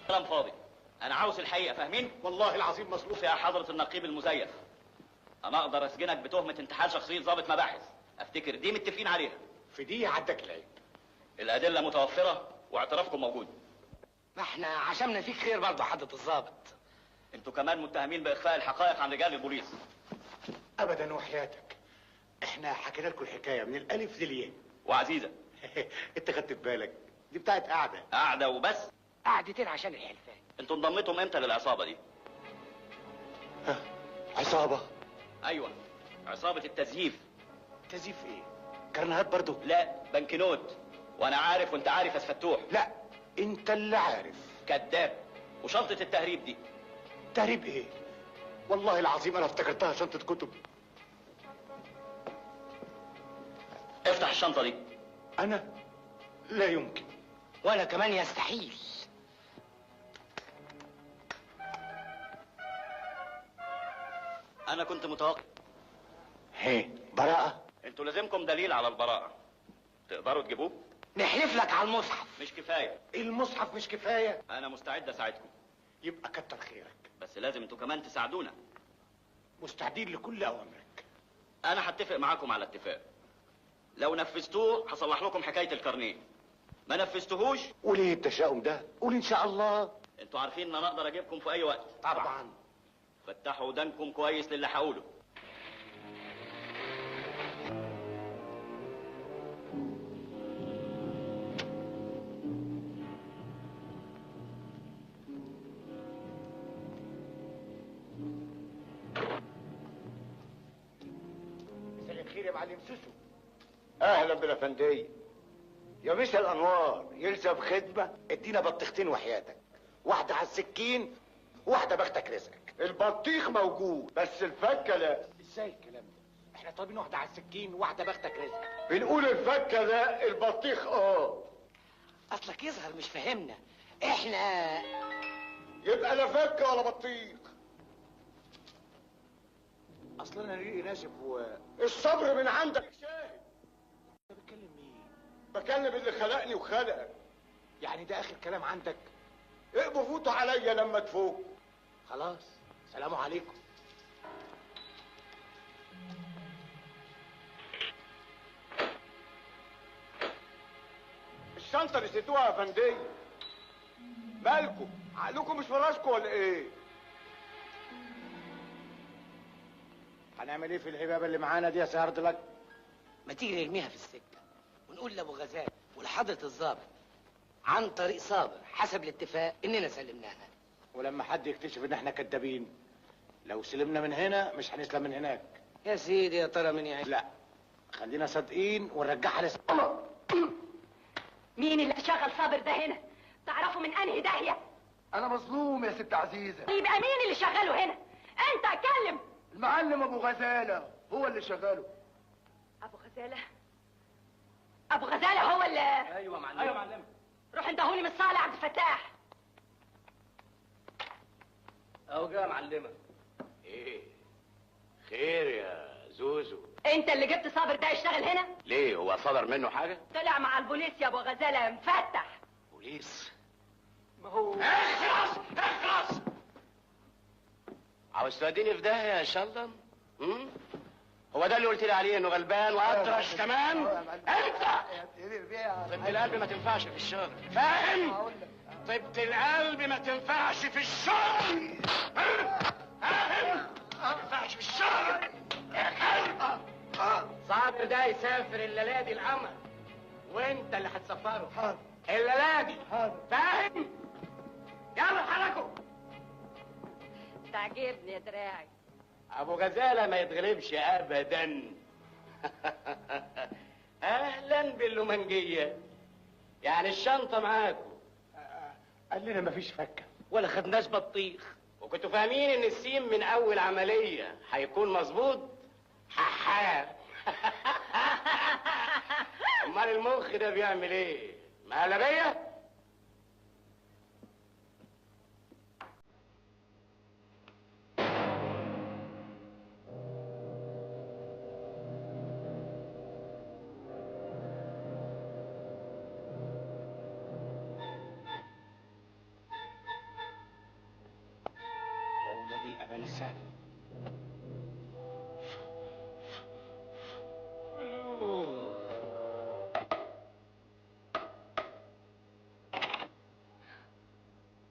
كلام فاضي، انا عاوز الحقيقه، فاهمين؟ والله العظيم مصروف يا حضره النقيب المزيف، انا اقدر اسجنك بتهمه انتحال شخصيه ضابط مباحث، افتكر دي متفقين عليها. في دي عدك العيب. الادله متوفره واعترافكم موجود. ما احنا عشمنا فيك خير برضه حضرة الضابط. انتوا كمان متهمين باخفاء الحقائق عن رجال البوليس. ابدا وحياتك، احنا حكينا لكم الحكايه من الالف للياء. وعزيزه انت خدت بالك دي بتاعت قاعده وبس؟ قعدتين عشان الحلفان. انتوا انضميتم امتى للعصابه دي؟ عصابه؟ ايوه، عصابه التزييف. تزييف ايه؟ كرنيهات برضو؟ لا، بنكنوت. وانا عارف وانت عارف يا فتوح. لا، انت اللي عارف. كذاب. وشنطه التهريب دي؟ تهريب ايه؟ والله العظيم انا افتكرتها شنطه كتب. افتح الشنطه دي. انا؟ لا يمكن. وانا كمان يستحيل. انا كنت متوقع. هي براءة؟ انتوا لازمكم دليل على البراءة، تقدروا تجيبوه؟ نحلف لك على المصحف. مش كفاية. المصحف مش كفاية؟ انا مستعد اساعدكم. يبقى كتر خيرك، بس لازم انتوا كمان تساعدونا. مستعدين لكل اوامرك. انا هتفق معاكم على اتفاق، لو نفذتوه هصلح لكم حكاية الكارنيه، ما نفذتوهوش. وليه التشاؤم ده؟ قول ان شاء الله. انتوا عارفين ان انا اقدر اجيبكم في اي وقت. طبعا. فتحوا ودانكم كويس للي هقوله. مساء الخير يا معلم سوسو. اهلا بالافنديه. يا مسا الانوار، يلزم خدمه. ادينا بطيختين وحياتك، واحده على السكين واحده بختك رزقك. البطيخ موجود بس الفكه لا. ازاي الكلام ده؟ احنا طالبين واحده على السكين وواحده بختك رزقك. بنقول الفكه لا، البطيخ اصلك يظهر مش فاهمنا. احنا يبقى لا فكه ولا بطيخ. اصل انا ريقي ناشف الصبر من عندك شاهد. انت بتكلم مين؟ بكلم اللي خلقني وخلقك. يعني ده اخر كلام عندك؟ اقبوا فوتوا عليا لما تفوق. خلاص، سلام عليكم. الشنطه نسيتوها يا فنديه. مالكم؟ عقلكم مش في راسكم ولا ايه؟ هنعمل ايه في الهبابه اللي معانا دي يا سهرد لك؟ ما تيجي نرميها في السكه ونقول لابو غزال ولحضره الضابط عن طريق صابر حسب الاتفاق اننا سلمناها. ولما حد يكتشف ان احنا كدابين، لو سلمنا من هنا مش هنسلم من هناك. يا سيدي يا ترى من يعني؟ لا، خلينا صادقين ونرجعها مين اللي شغل صابر ده هنا؟ تعرفوا من انهي داهيه؟ انا مظلوم يا ست عزيزه. يبقى مين اللي شغله هنا؟ انت اتكلم. المعلم ابو غزاله هو اللي شغاله. ابو غزاله؟ ابو غزاله هو اللي... ايوه معلم. ايوه معلم. روح اندهولي من صالح عبد الفتاح. اهو جاي يا معلمه. ايه خير يا زوزو؟ انت اللي جبت صابر ده يشتغل هنا؟ ليه، هو صدر منه حاجه؟ طلع مع البوليس يا ابو غزاله مفتح. بوليس؟ ما هو اخلص اخلص. عاوز توديني في داهيه يا شلدن؟ هو ده اللي قلت لي عليه انه غلبان واطرش كمان؟ انت طب القلب ما تنفعش في الشغل، فاهم؟ طب القلب ما تنفعش في الشغل، فاهم؟ ما تنفعش في الشغل يا كلب. صابر ده يسافر الليله دي القمر وانت اللي هتسفره الليله دي، فاهم؟ يلا حركوا. تعجبني يا دراعي. ابو غزاله ما يتغلبش ابدا. اهلا باللومنجيه. يعني الشنطه معاكم؟ قال لنا مفيش فكه ولا خدناش بطيخ. وكنتوا فاهمين ان السيم من اول عمليه هيكون مظبوط؟ ححام. امال المخ ده بيعمل ايه؟ مهلبيه؟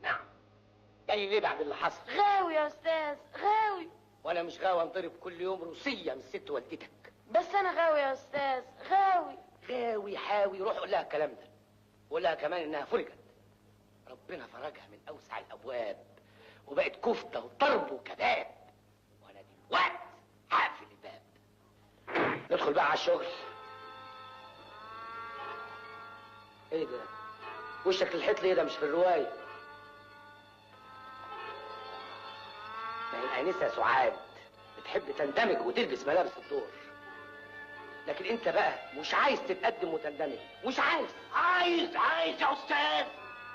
نعم. جاي ليه بعد اللي حصل؟ غاوي يا استاذ غاوي. وانا مش غاوي انضرب كل يوم روسيه من ست والدتك. بس انا غاوي يا استاذ غاوي. غاوي حاوي، روح قول لها الكلام ده. وقول لها كمان انها فرجت. ربنا فرجها من اوسع الابواب وبقت كفته وطرب وكباب. وانا دلوقتي هقفل الباب. ندخل بقى على الشغل. ايه ده؟ وشك للحيط ليه؟ ده مش في الروايه. ما هي الانسه سعاد بتحب تندمج وتلبس ملابس الدور، لكن انت بقى مش عايز تتقدم وتندمج. مش عايز يا استاذ.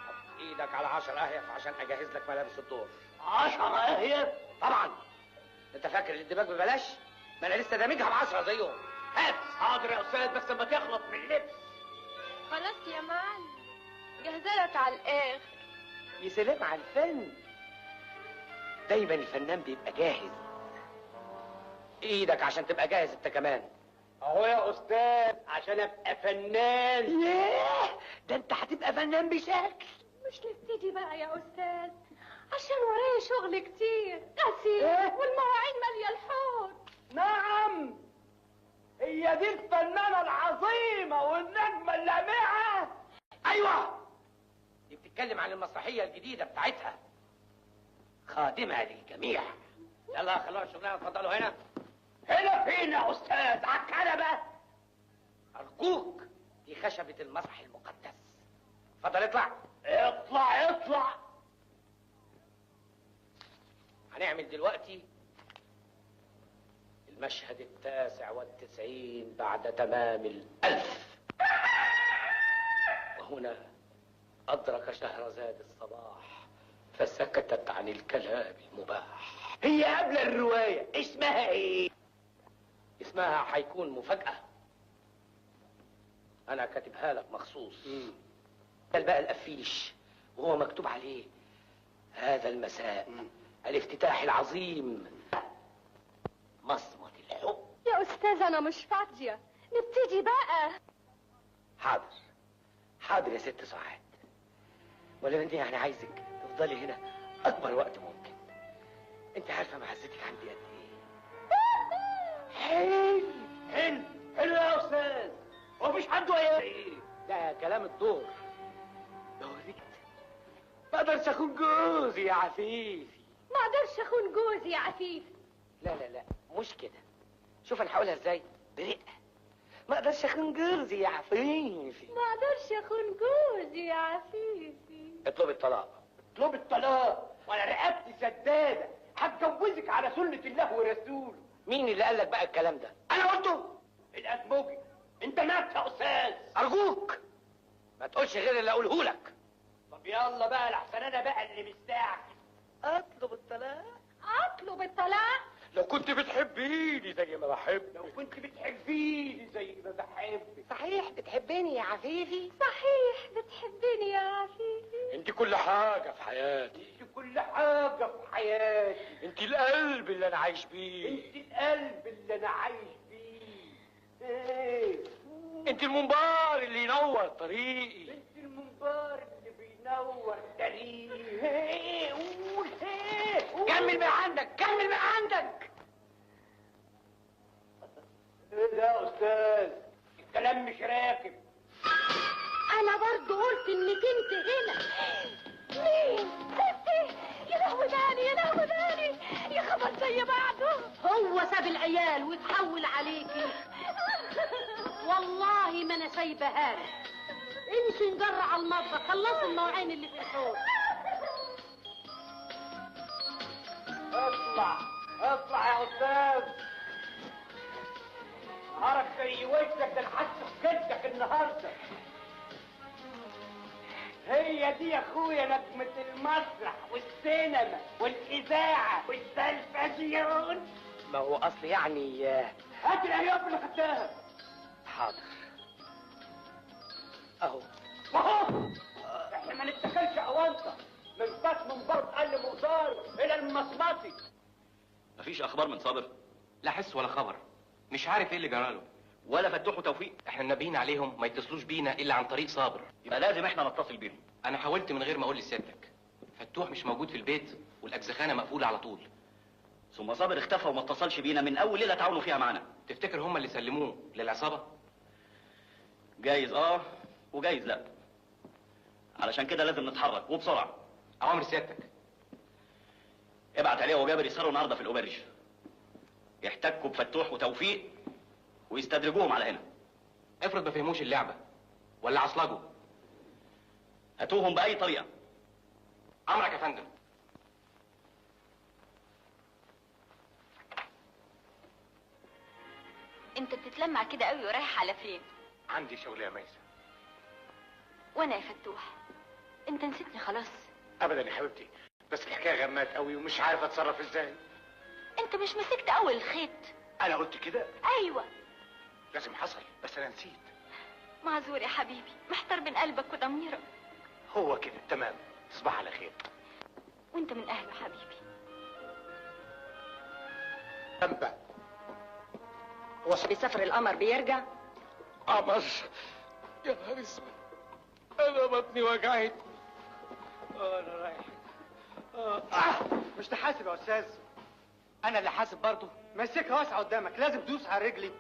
حط ايدك على 10 اهيف عشان اجهز لك ملابس الدور. 10 اهيف؟ طبعا. انت فاكر الاندماج ببلاش؟ ما انا لسه دامجها ب10 زيهم. هات. حاضر يا استاذ، بس لما تخلص من اللبس. خلاص يا معلم، جهزلك على الاخر. يا سلام على الفن. دايما الفنان بيبقى جاهز. ايدك عشان تبقى جاهز انت كمان. اهو يا استاذ عشان ابقى فنان. ياه، ده انت هتبقى فنان بشكل. مش نبتدي بقى بقى يا استاذ، عشان ورايا شغل كتير غسيل والمواعين ماليه الحوض. نعم، هي دي الفنانة العظيمة والنجمة اللامعة. ايوه، دي بتتكلم عن المسرحية الجديدة بتاعتها، خادمة للجميع. يلا خلونا شغلنا، اتفضلوا هنا. هنا فين يا استاذ؟ على الكنبة. ارجوك، دي خشبة المسرح المقدس. اتفضل اطلع. اطلع اطلع. هنعمل دلوقتي المشهد 99 بعد تمام 1000. وهنا أدرك شهرزاد الصباح فسكتت عن الكلام المباح. هي قبل الرواية اسمها ايه؟ اسمها هيكون مفاجأة، أنا كاتبها لك مخصوص. ده بقى الأفيش وهو مكتوب عليه هذا المساء الافتتاح العظيم، مصمت الحب. يا استاذ انا مش فاضيه، نبتدي بقى. حاضر حاضر يا ست سعاد، ولا انت يعني عايزك تفضلي هنا اكبر وقت ممكن. انت عارفه معزتك عندي قد ايه. حلو حلو حلو يا استاذ. هو مفيش حد وياه؟ ده كلام الدور. دورك ما اقدرش اكون جوزي يا عفيفي. ما اقدرش اخون جوزي يا عفيف. لا لا لا مش كده، شوف انا هقولها ازاي برقه. ما اقدرش اخون جوزي يا عفيفي. ما اقدرش اخون جوزي يا عفيفي. اطلب الطلاق. اطلب الطلاق وانا رقبتي سداده، هتجوزك على سنه الله ورسوله. مين اللي قال لك بقى الكلام ده؟ انا قلته. الازموجي. انت مات يا استاذ. ارجوك ما تقولش غير اللي اقوله لك. طب يلا بقى لحسن انا بقى اللي مستعجل. اطلب الطلاق. اطلب الطلاق. لو كنت بتحبيني زي ما بحب. لو كنت بتحبيني زي ما بحبك. صحيح بتحبني يا عفيفي؟ صحيح بتحبني يا عفيفي. انت كل حاجة في حياتي. انت كل حاجة في حياتي. انت القلب اللي انا عايش بيه. انت القلب اللي انا عايش بيه. ايه؟ انت المنبار اللي ينور طريقي. انت المنبار اللي بينور طريقي. ايه قول ايه؟ كمل ما عندك، كمل ما عندك. ايه ده يا استاذ؟ الكلام مش راكب. انا برضو قلت انك انت هنا. مين؟ ستي. يا لهوي داني يا لهوي داني، يا خبر زي بعضه. هو ساب العيال وتحول عليكي. والله ما انا سايبها لك. امشي نجرع على المطبخ، خلصوا المواعين اللي في الحوض. اطلع اطلع يا استاذ. نهارك زي وشك، ده لحد سكتك النهارده. هي دي يا اخويا نجمة المسرح والسينما والاذاعة والتلفزيون. ما هو اصل يعني هات الالياف اللي خدتها. حاضر اهو. اهو. احنا ما نتكلش اوانطه من فات من برد قل مقدار الى المصمتي. مفيش اخبار من صابر؟ لا حس ولا خبر، مش عارف ايه اللي جراله. ولا فتوح وتوفيق؟ احنا منبهين عليهم ما يتصلوش بينا الا عن طريق صابر. يبقى لازم احنا نتصل بيهم. انا حاولت من غير ما اقول لسيادتك. فتوح مش موجود في البيت والاجزخانه مقفوله على طول. ثم صابر اختفى وما اتصلش بينا من اول ليله تعاونوا فيها معانا. تفتكر هم اللي سلموه للعصابه؟ جايز وجايز لا. علشان كده لازم نتحرك وبسرعه. اوامر سيادتك. ابعت عليه وجابر يسهروا النهارده في الاوبرج، يحتكوا بفتوح وتوفيق ويستدرجوهم على هنا. افرض ما فهموش اللعبه ولا عصلجوا، هاتوهم باي طريقه. امرك يا فندم. انت بتتلمع كده قوي ورايح على فين؟ عندي شغل يا ميسة. وانا يا فتوح انت نسيتني خلاص؟ ابدا يا حبيبتي، بس الحكايه غمات قوي ومش عارف اتصرف ازاي. انت مش مسكت اول الخيط؟ انا قلت كده؟ ايوه لازم حصل، بس انا نسيت. معذور يا حبيبي، محتار بين قلبك وضميرك. هو كده تمام. تصبح على خير. وانت من اهله حبيبي. انبأ هو بيسافر القمر بيرجع؟ قمر؟ يا نهار اسود، انا بطني وجعتني. انا مش تحاسب يا استاذ. انا اللي حاسب برضه. مسكها واسعه قدامك، لازم تدوس على رجلي.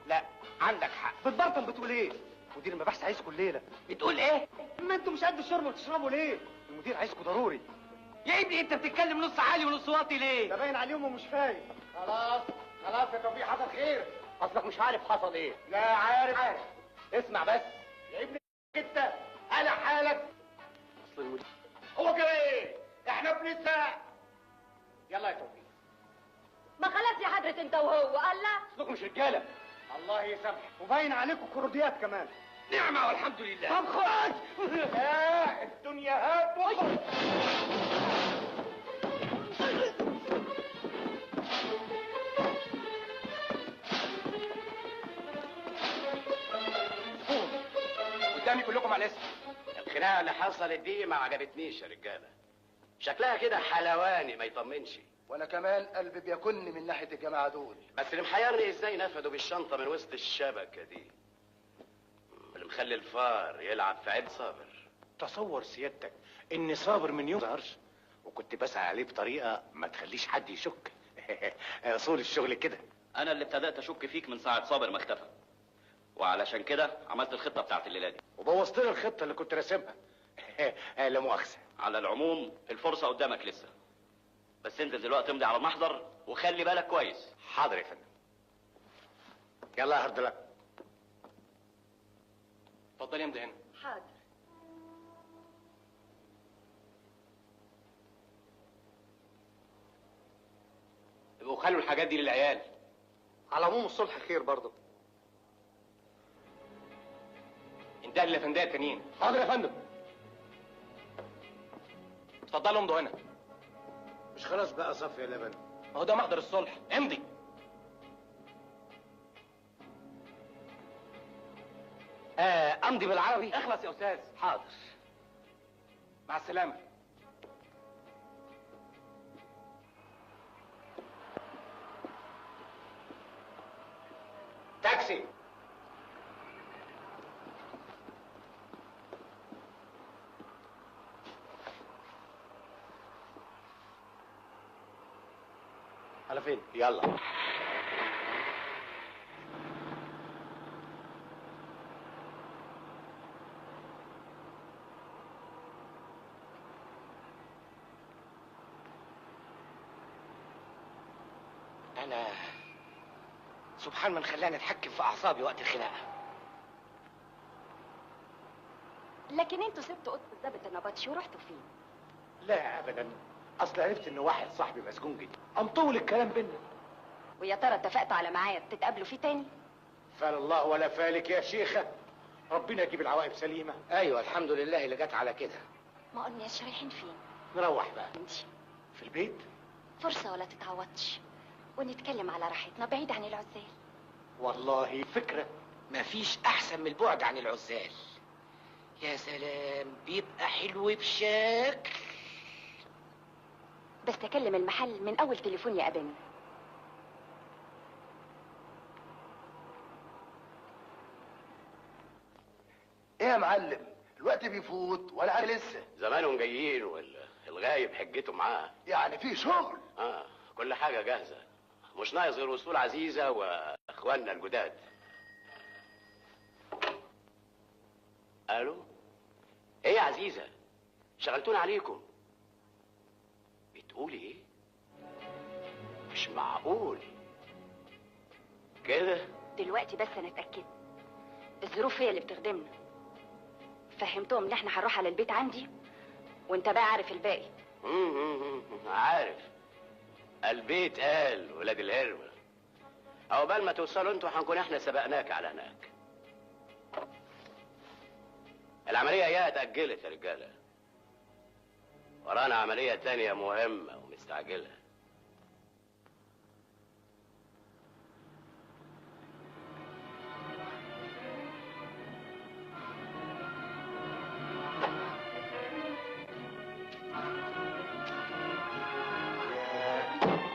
لا عندك حق. بتبرطم بتقول ايه؟ مدير المباحث عايزكم الليله. بتقول ايه؟ ما انتوا مش قد الشرب وتشربوا ليه؟ المدير عايزكم ضروري. يا ابني انت بتتكلم نص عالي ونص واطي ليه؟ ده باين عليهم ومش فاهم. خلاص خلاص يا توفيق، حصل خير. اصلك مش عارف حصل ايه. لا عارف. اسمع بس يا ابني انت، انا حالك. اصل المدير هو كده ايه؟ احنا بنسرق. يلا يا توفيق. ما خلاص يا حضرة انت وهو. الله، اصلكم مش رجاله. الله يسامحك. وباين عليكم كرديات كمان. نعمه والحمد لله. طب خلاص. لا الدنيا هات. قدامي كلكم على الاسم. الخناقه اللي حصلت دي ما عجبتنيش يا رجاله. شكلها كده حلواني ما يطمنش. وانا كمان قلبي بيكن من ناحيه الجماعه دول. بس اللي محيرني ازاي نفدوا بالشنطه من وسط الشبكه دي. اللي مخلي الفار يلعب في عيد صابر. تصور سيادتك ان صابر من يوم ظهرش وكنت بسأل عليه بطريقه ما تخليش حد يشك. اصول الشغل كده. انا اللي ابتدأت اشك فيك من ساعة صابر ما اختفى، وعلشان كده عملت الخطة بتاعت الليلة دي. وبوظت لي الخطه اللي كنت راسمها. لا مؤاخذه. على العموم الفرصة قدامك لسه، بس انت دلوقتي امضي على المحضر وخلي بالك كويس. حاضر يا فندم. يلا يا هارد لك. اتفضلي امضي هنا. حاضر. يبقوا خلوا الحاجات دي للعيال. على العموم الصلح خير برضه. انتهى الافنديه التانيين. حاضر يا فندم. اتفضلوا امضوا هنا. مش خلاص بقى صف يا لبن؟ ما هو ده محضر الصلح، امضي. امضي بالعربي. اخلص يا استاذ. حاضر. مع السلامه. تاكسي. على فين؟ يلا. انا سبحان من خلاني اتحكم في اعصابي وقت الخناقه. لكن انتوا سبتوا اوضه الضابط النبطشي ورحتوا فين؟ لا ابدا، اصل عرفت ان واحد صاحبي مسجون جدا، قام طول الكلام بينا. ويا ترى اتفقتوا على ميعاد تتقابلوا فيه تاني؟ فال الله ولا فالك يا شيخه، ربنا يجيب العواقب سليمه. ايوه الحمد لله اللي جت على كده. ما قلناش رايحين فين؟ نروح بقى انتي في البيت. فرصه ولا تتعوضش، ونتكلم على راحتنا بعيد عن العزال. والله فكره. مفيش احسن من البعد عن العزال. يا سلام بيبقى حلو بشكل. بس تكلم المحل من اول تليفون يا اباني. ايه يا معلم، الوقت بيفوت ولا عاد لسه؟ زمانهم جايين ولا الغايب حجته معاه. يعني في شغل. كل حاجه جاهزه، مش ناقص غير وصول عزيزه واخواننا الجداد. الو. ايه يا عزيزه، شغلتونا عليكم. بتقولي ايه؟ مش معقول كده. دلوقتي بس انا اتاكدت، الظروف هي اللي بتخدمنا. فهمتهم ان احنا هنروح على البيت عندي، وانت بقى عارف الباقي. عارف. البيت قال ولاد الهرمه. عقبال ما توصلوا انتوا هنكون احنا سبقناك على هناك. العمليه يا اتأجلت يا رجاله، ورانا عمليه تانية مهمه ومستعجله.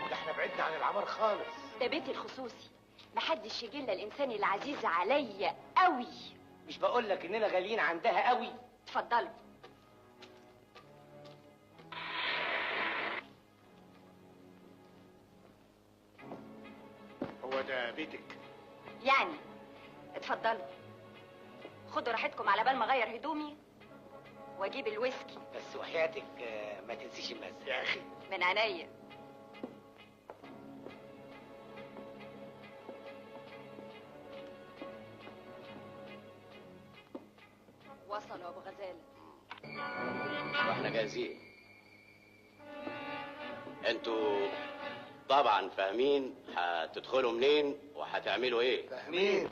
ده احنا بعدنا عن العمار خالص. ده بيتي الخصوصي، محدش يجي لنا الانسان العزيز عليا قوي. مش بقول لك اننا غاليين عندها قوي؟ اتفضلوا. ده بيتك. يعني اتفضلوا خدوا راحتكم على بال ما اغير هدومي واجيب الويسكي. بس وحياتك ما تنسيش المزة يا اخي. من عينيا. وصلوا ابو غزاله. واحنا جاهزين. انتوا طبعا فاهمين هتدخلوا منين وهتعملوا ايه. فاهمين.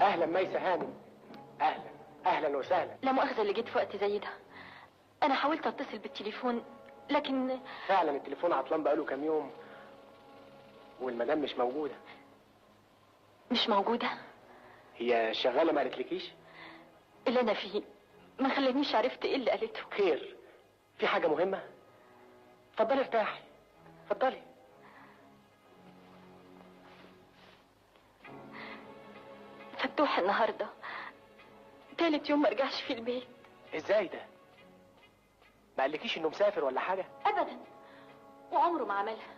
اهلا ميسة هانم. اهلا اهلا وسهلا. لا مؤاخذة اللي جيت في وقت زي ده. أنا حاولت أتصل بالتليفون لكن فعلا التليفون عطلان بقاله كام يوم والمدام مش موجودة. مش موجودة. هي شغالة ما قالتلكيش؟ اللي أنا فيه ما خلانيش عرفت إيه اللي قالته. خير، في حاجة مهمة؟ اتفضلي ارتاحي، اتفضلي. فتوح النهارده تالت يوم ما رجعش في البيت. ازاي ده؟ ما قالكيش انه مسافر ولا حاجة؟ أبدا، وعمره ما عملها.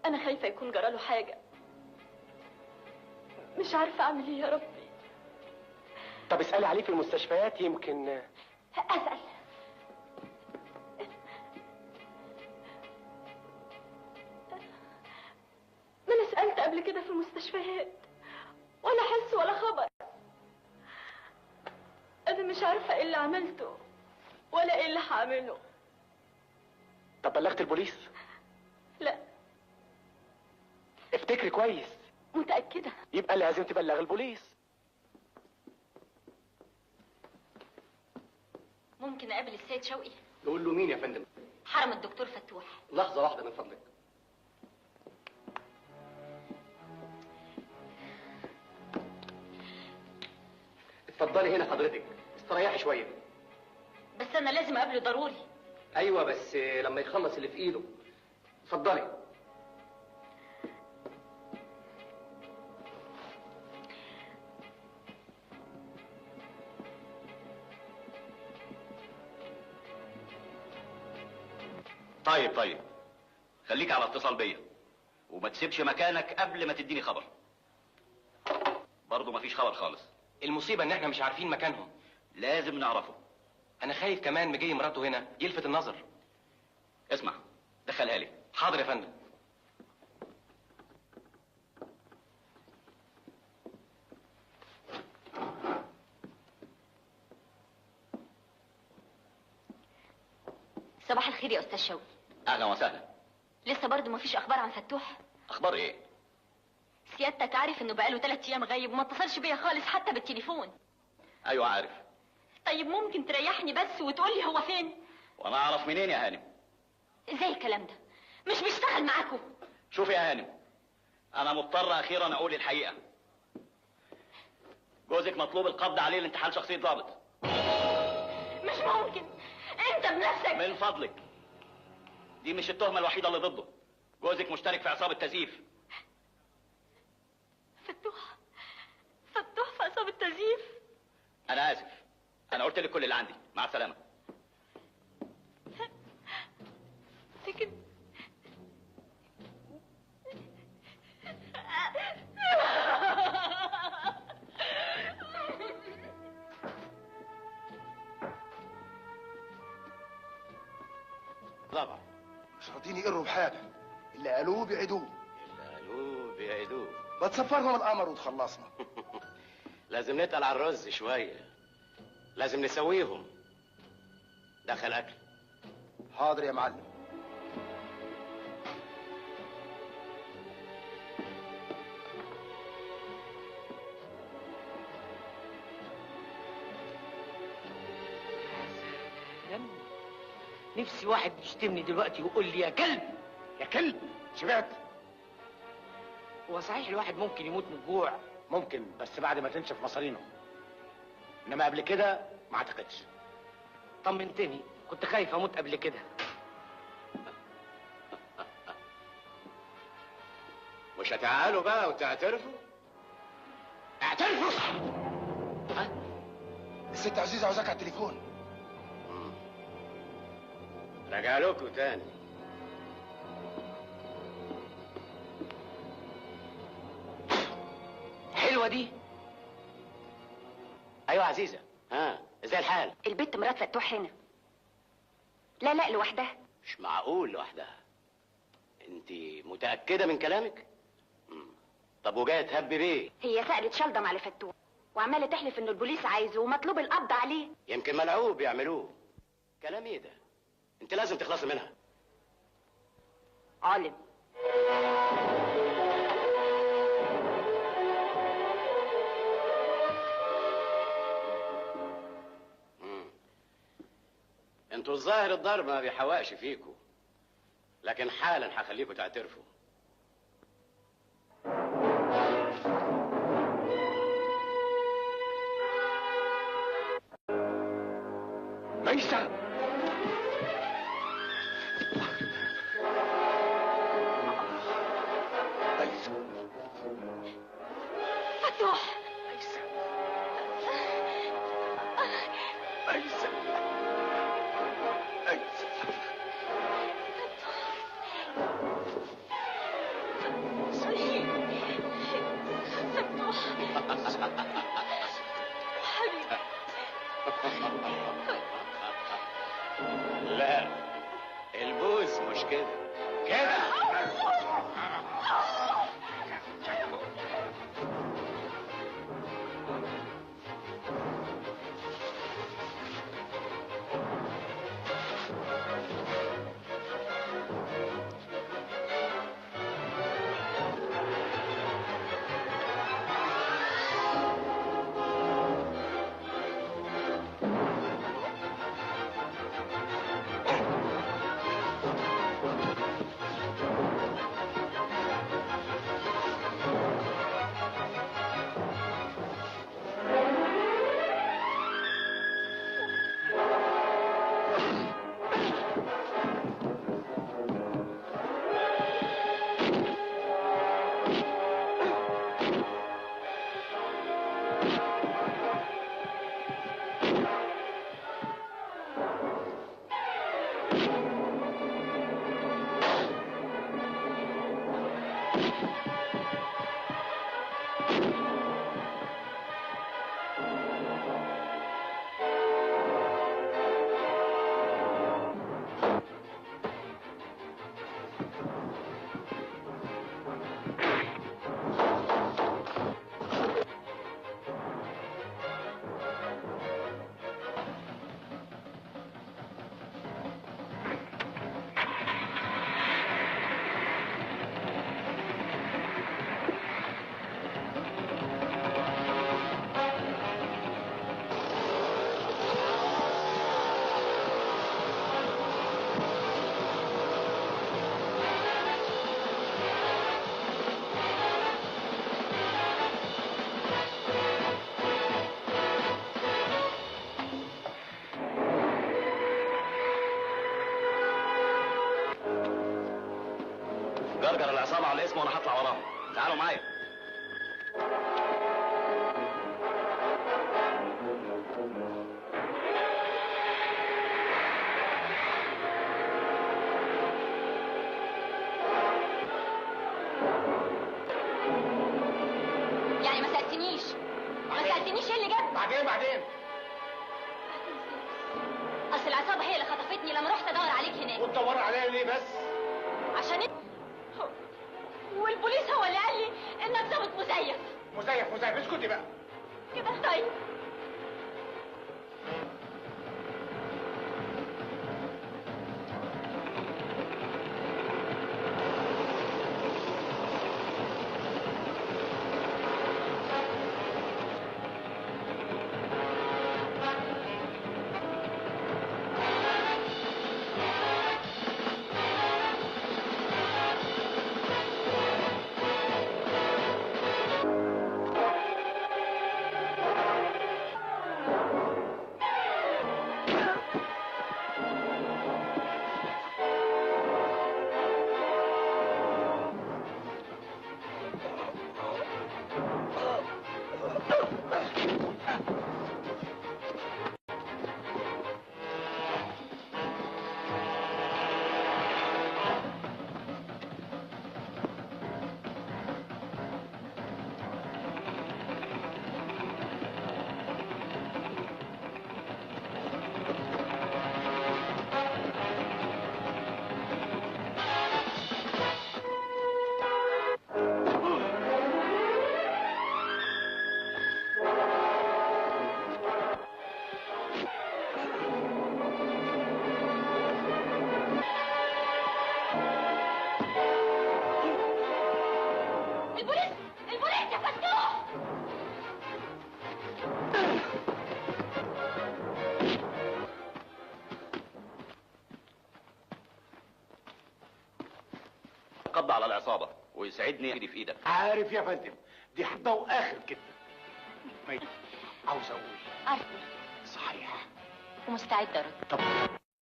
أنا خايفة يكون جراله حاجة، مش عارفة أعمل إيه يا ربي. طب اسألي عليه في المستشفيات يمكن. أسأل. ما أنا سألت قبل كده في المستشفيات ولا حس ولا خبر. أنا مش عارفة إيه اللي عملته ولا إيه اللي هعمله. طب بلغت البوليس؟ لا. افتكري كويس. متأكدة. يبقى لازم تبلغ البوليس. ممكن اقابل السيد شوقي؟ نقول له مين يا فندم؟ حرم الدكتور فتوح. لحظة واحدة من فضلك. اتفضلي هنا حضرتك، استريحي شوية. بس انا لازم اقابله ضروري. ايوه بس لما يخلص اللي في ايده. اتفضلي. طيب خليك على اتصال بيا وما تسيبش مكانك قبل ما تديني خبر. برضه مفيش خبر خالص. المصيبة ان احنا مش عارفين مكانهم. لازم نعرفه. انا خايف كمان مجي مراته هنا يلفت النظر. اسمع، دخلها لي. حاضر يا فندم. صباح الخير يا استاذ شوقي. اهلا وسهلا. لسه برضه مفيش اخبار عن فتوح؟ اخبار ايه؟ سيادتك عارف انه بقاله 3 ايام غايب وما اتصلش بيا خالص حتى بالتليفون. ايوه عارف. طيب ممكن تريحني بس وتقولي هو فين؟ وانا اعرف منين يا هانم؟ ازاي الكلام ده؟ مش بيشتغل معاكم. شوفي يا هانم، انا مضطر اخيرا اقول الحقيقه. جوزك مطلوب القبض عليه لانتحال شخصيه ضابط. مش ممكن، انت بنفسك. من فضلك، دي مش التهمه الوحيده اللي ضده. جوزك مشترك في عصابه تزييف. فتوح في عصابة تزييف. انا اسف، انا قلت لك كل اللي عندي. مع السلامه. لكن طبعا مش راضيين يقروا بحاجه، اللي قالوه بيعيدوه. اللي قالوه بيعيدوه. ما تسفرهم القمر وتخلصنا. لازم نتقل على الرز شويه، لازم نسويهم. دخل اكل. حاضر يا معلم. نفسي واحد يشتمني دلوقتي ويقول لي يا كلب. يا كلب شبعت؟ هو صحيح الواحد ممكن يموت من الجوع؟ ممكن، بس بعد ما تنشف مصارينه. انما قبل كده ما اعتقدش. طمنتني، كنت خايف اموت قبل كده. مش هتعقلوا بقى وتعترفوا؟ اعترفوا. ها؟ الست عزيزه عاوزاك على التليفون. رجع لكم تاني. حلوه دي. ايوه عزيزه، ها ازاي الحال؟ البت مرات فتوح هنا. لا لوحدها. مش معقول لوحدها. انت متاكده من كلامك؟ طب وجايه تهبي بيه؟ هي سألت شلدم على فتوح وعماله تحلف انه البوليس عايزه ومطلوب القبض عليه. يمكن ملعوب يعملوه. كلام ايه ده؟ انت لازم تخلصي منها. عالم. انتوا الظاهر الضرب ما بيحوقش فيكوا، لكن حالا هخليكوا تعترفوا. ميسة فتوح. لا، البوس مش كده. كده جرجر العصابة على الاسم وانا هطلع وراهم. تعالوا معايا. وبتدور عليا ليه بس؟ عشان والبوليس هو اللي قال لي انك ظابط مزيف. مزيف اسكتي بقى. كده طيب. قبض على العصابة ويسعدني ايدي في ايدك. عارف يا فندم، دي حبة واخر كده. عاوز اقول عارفه صحيح ومستعده ارد. طب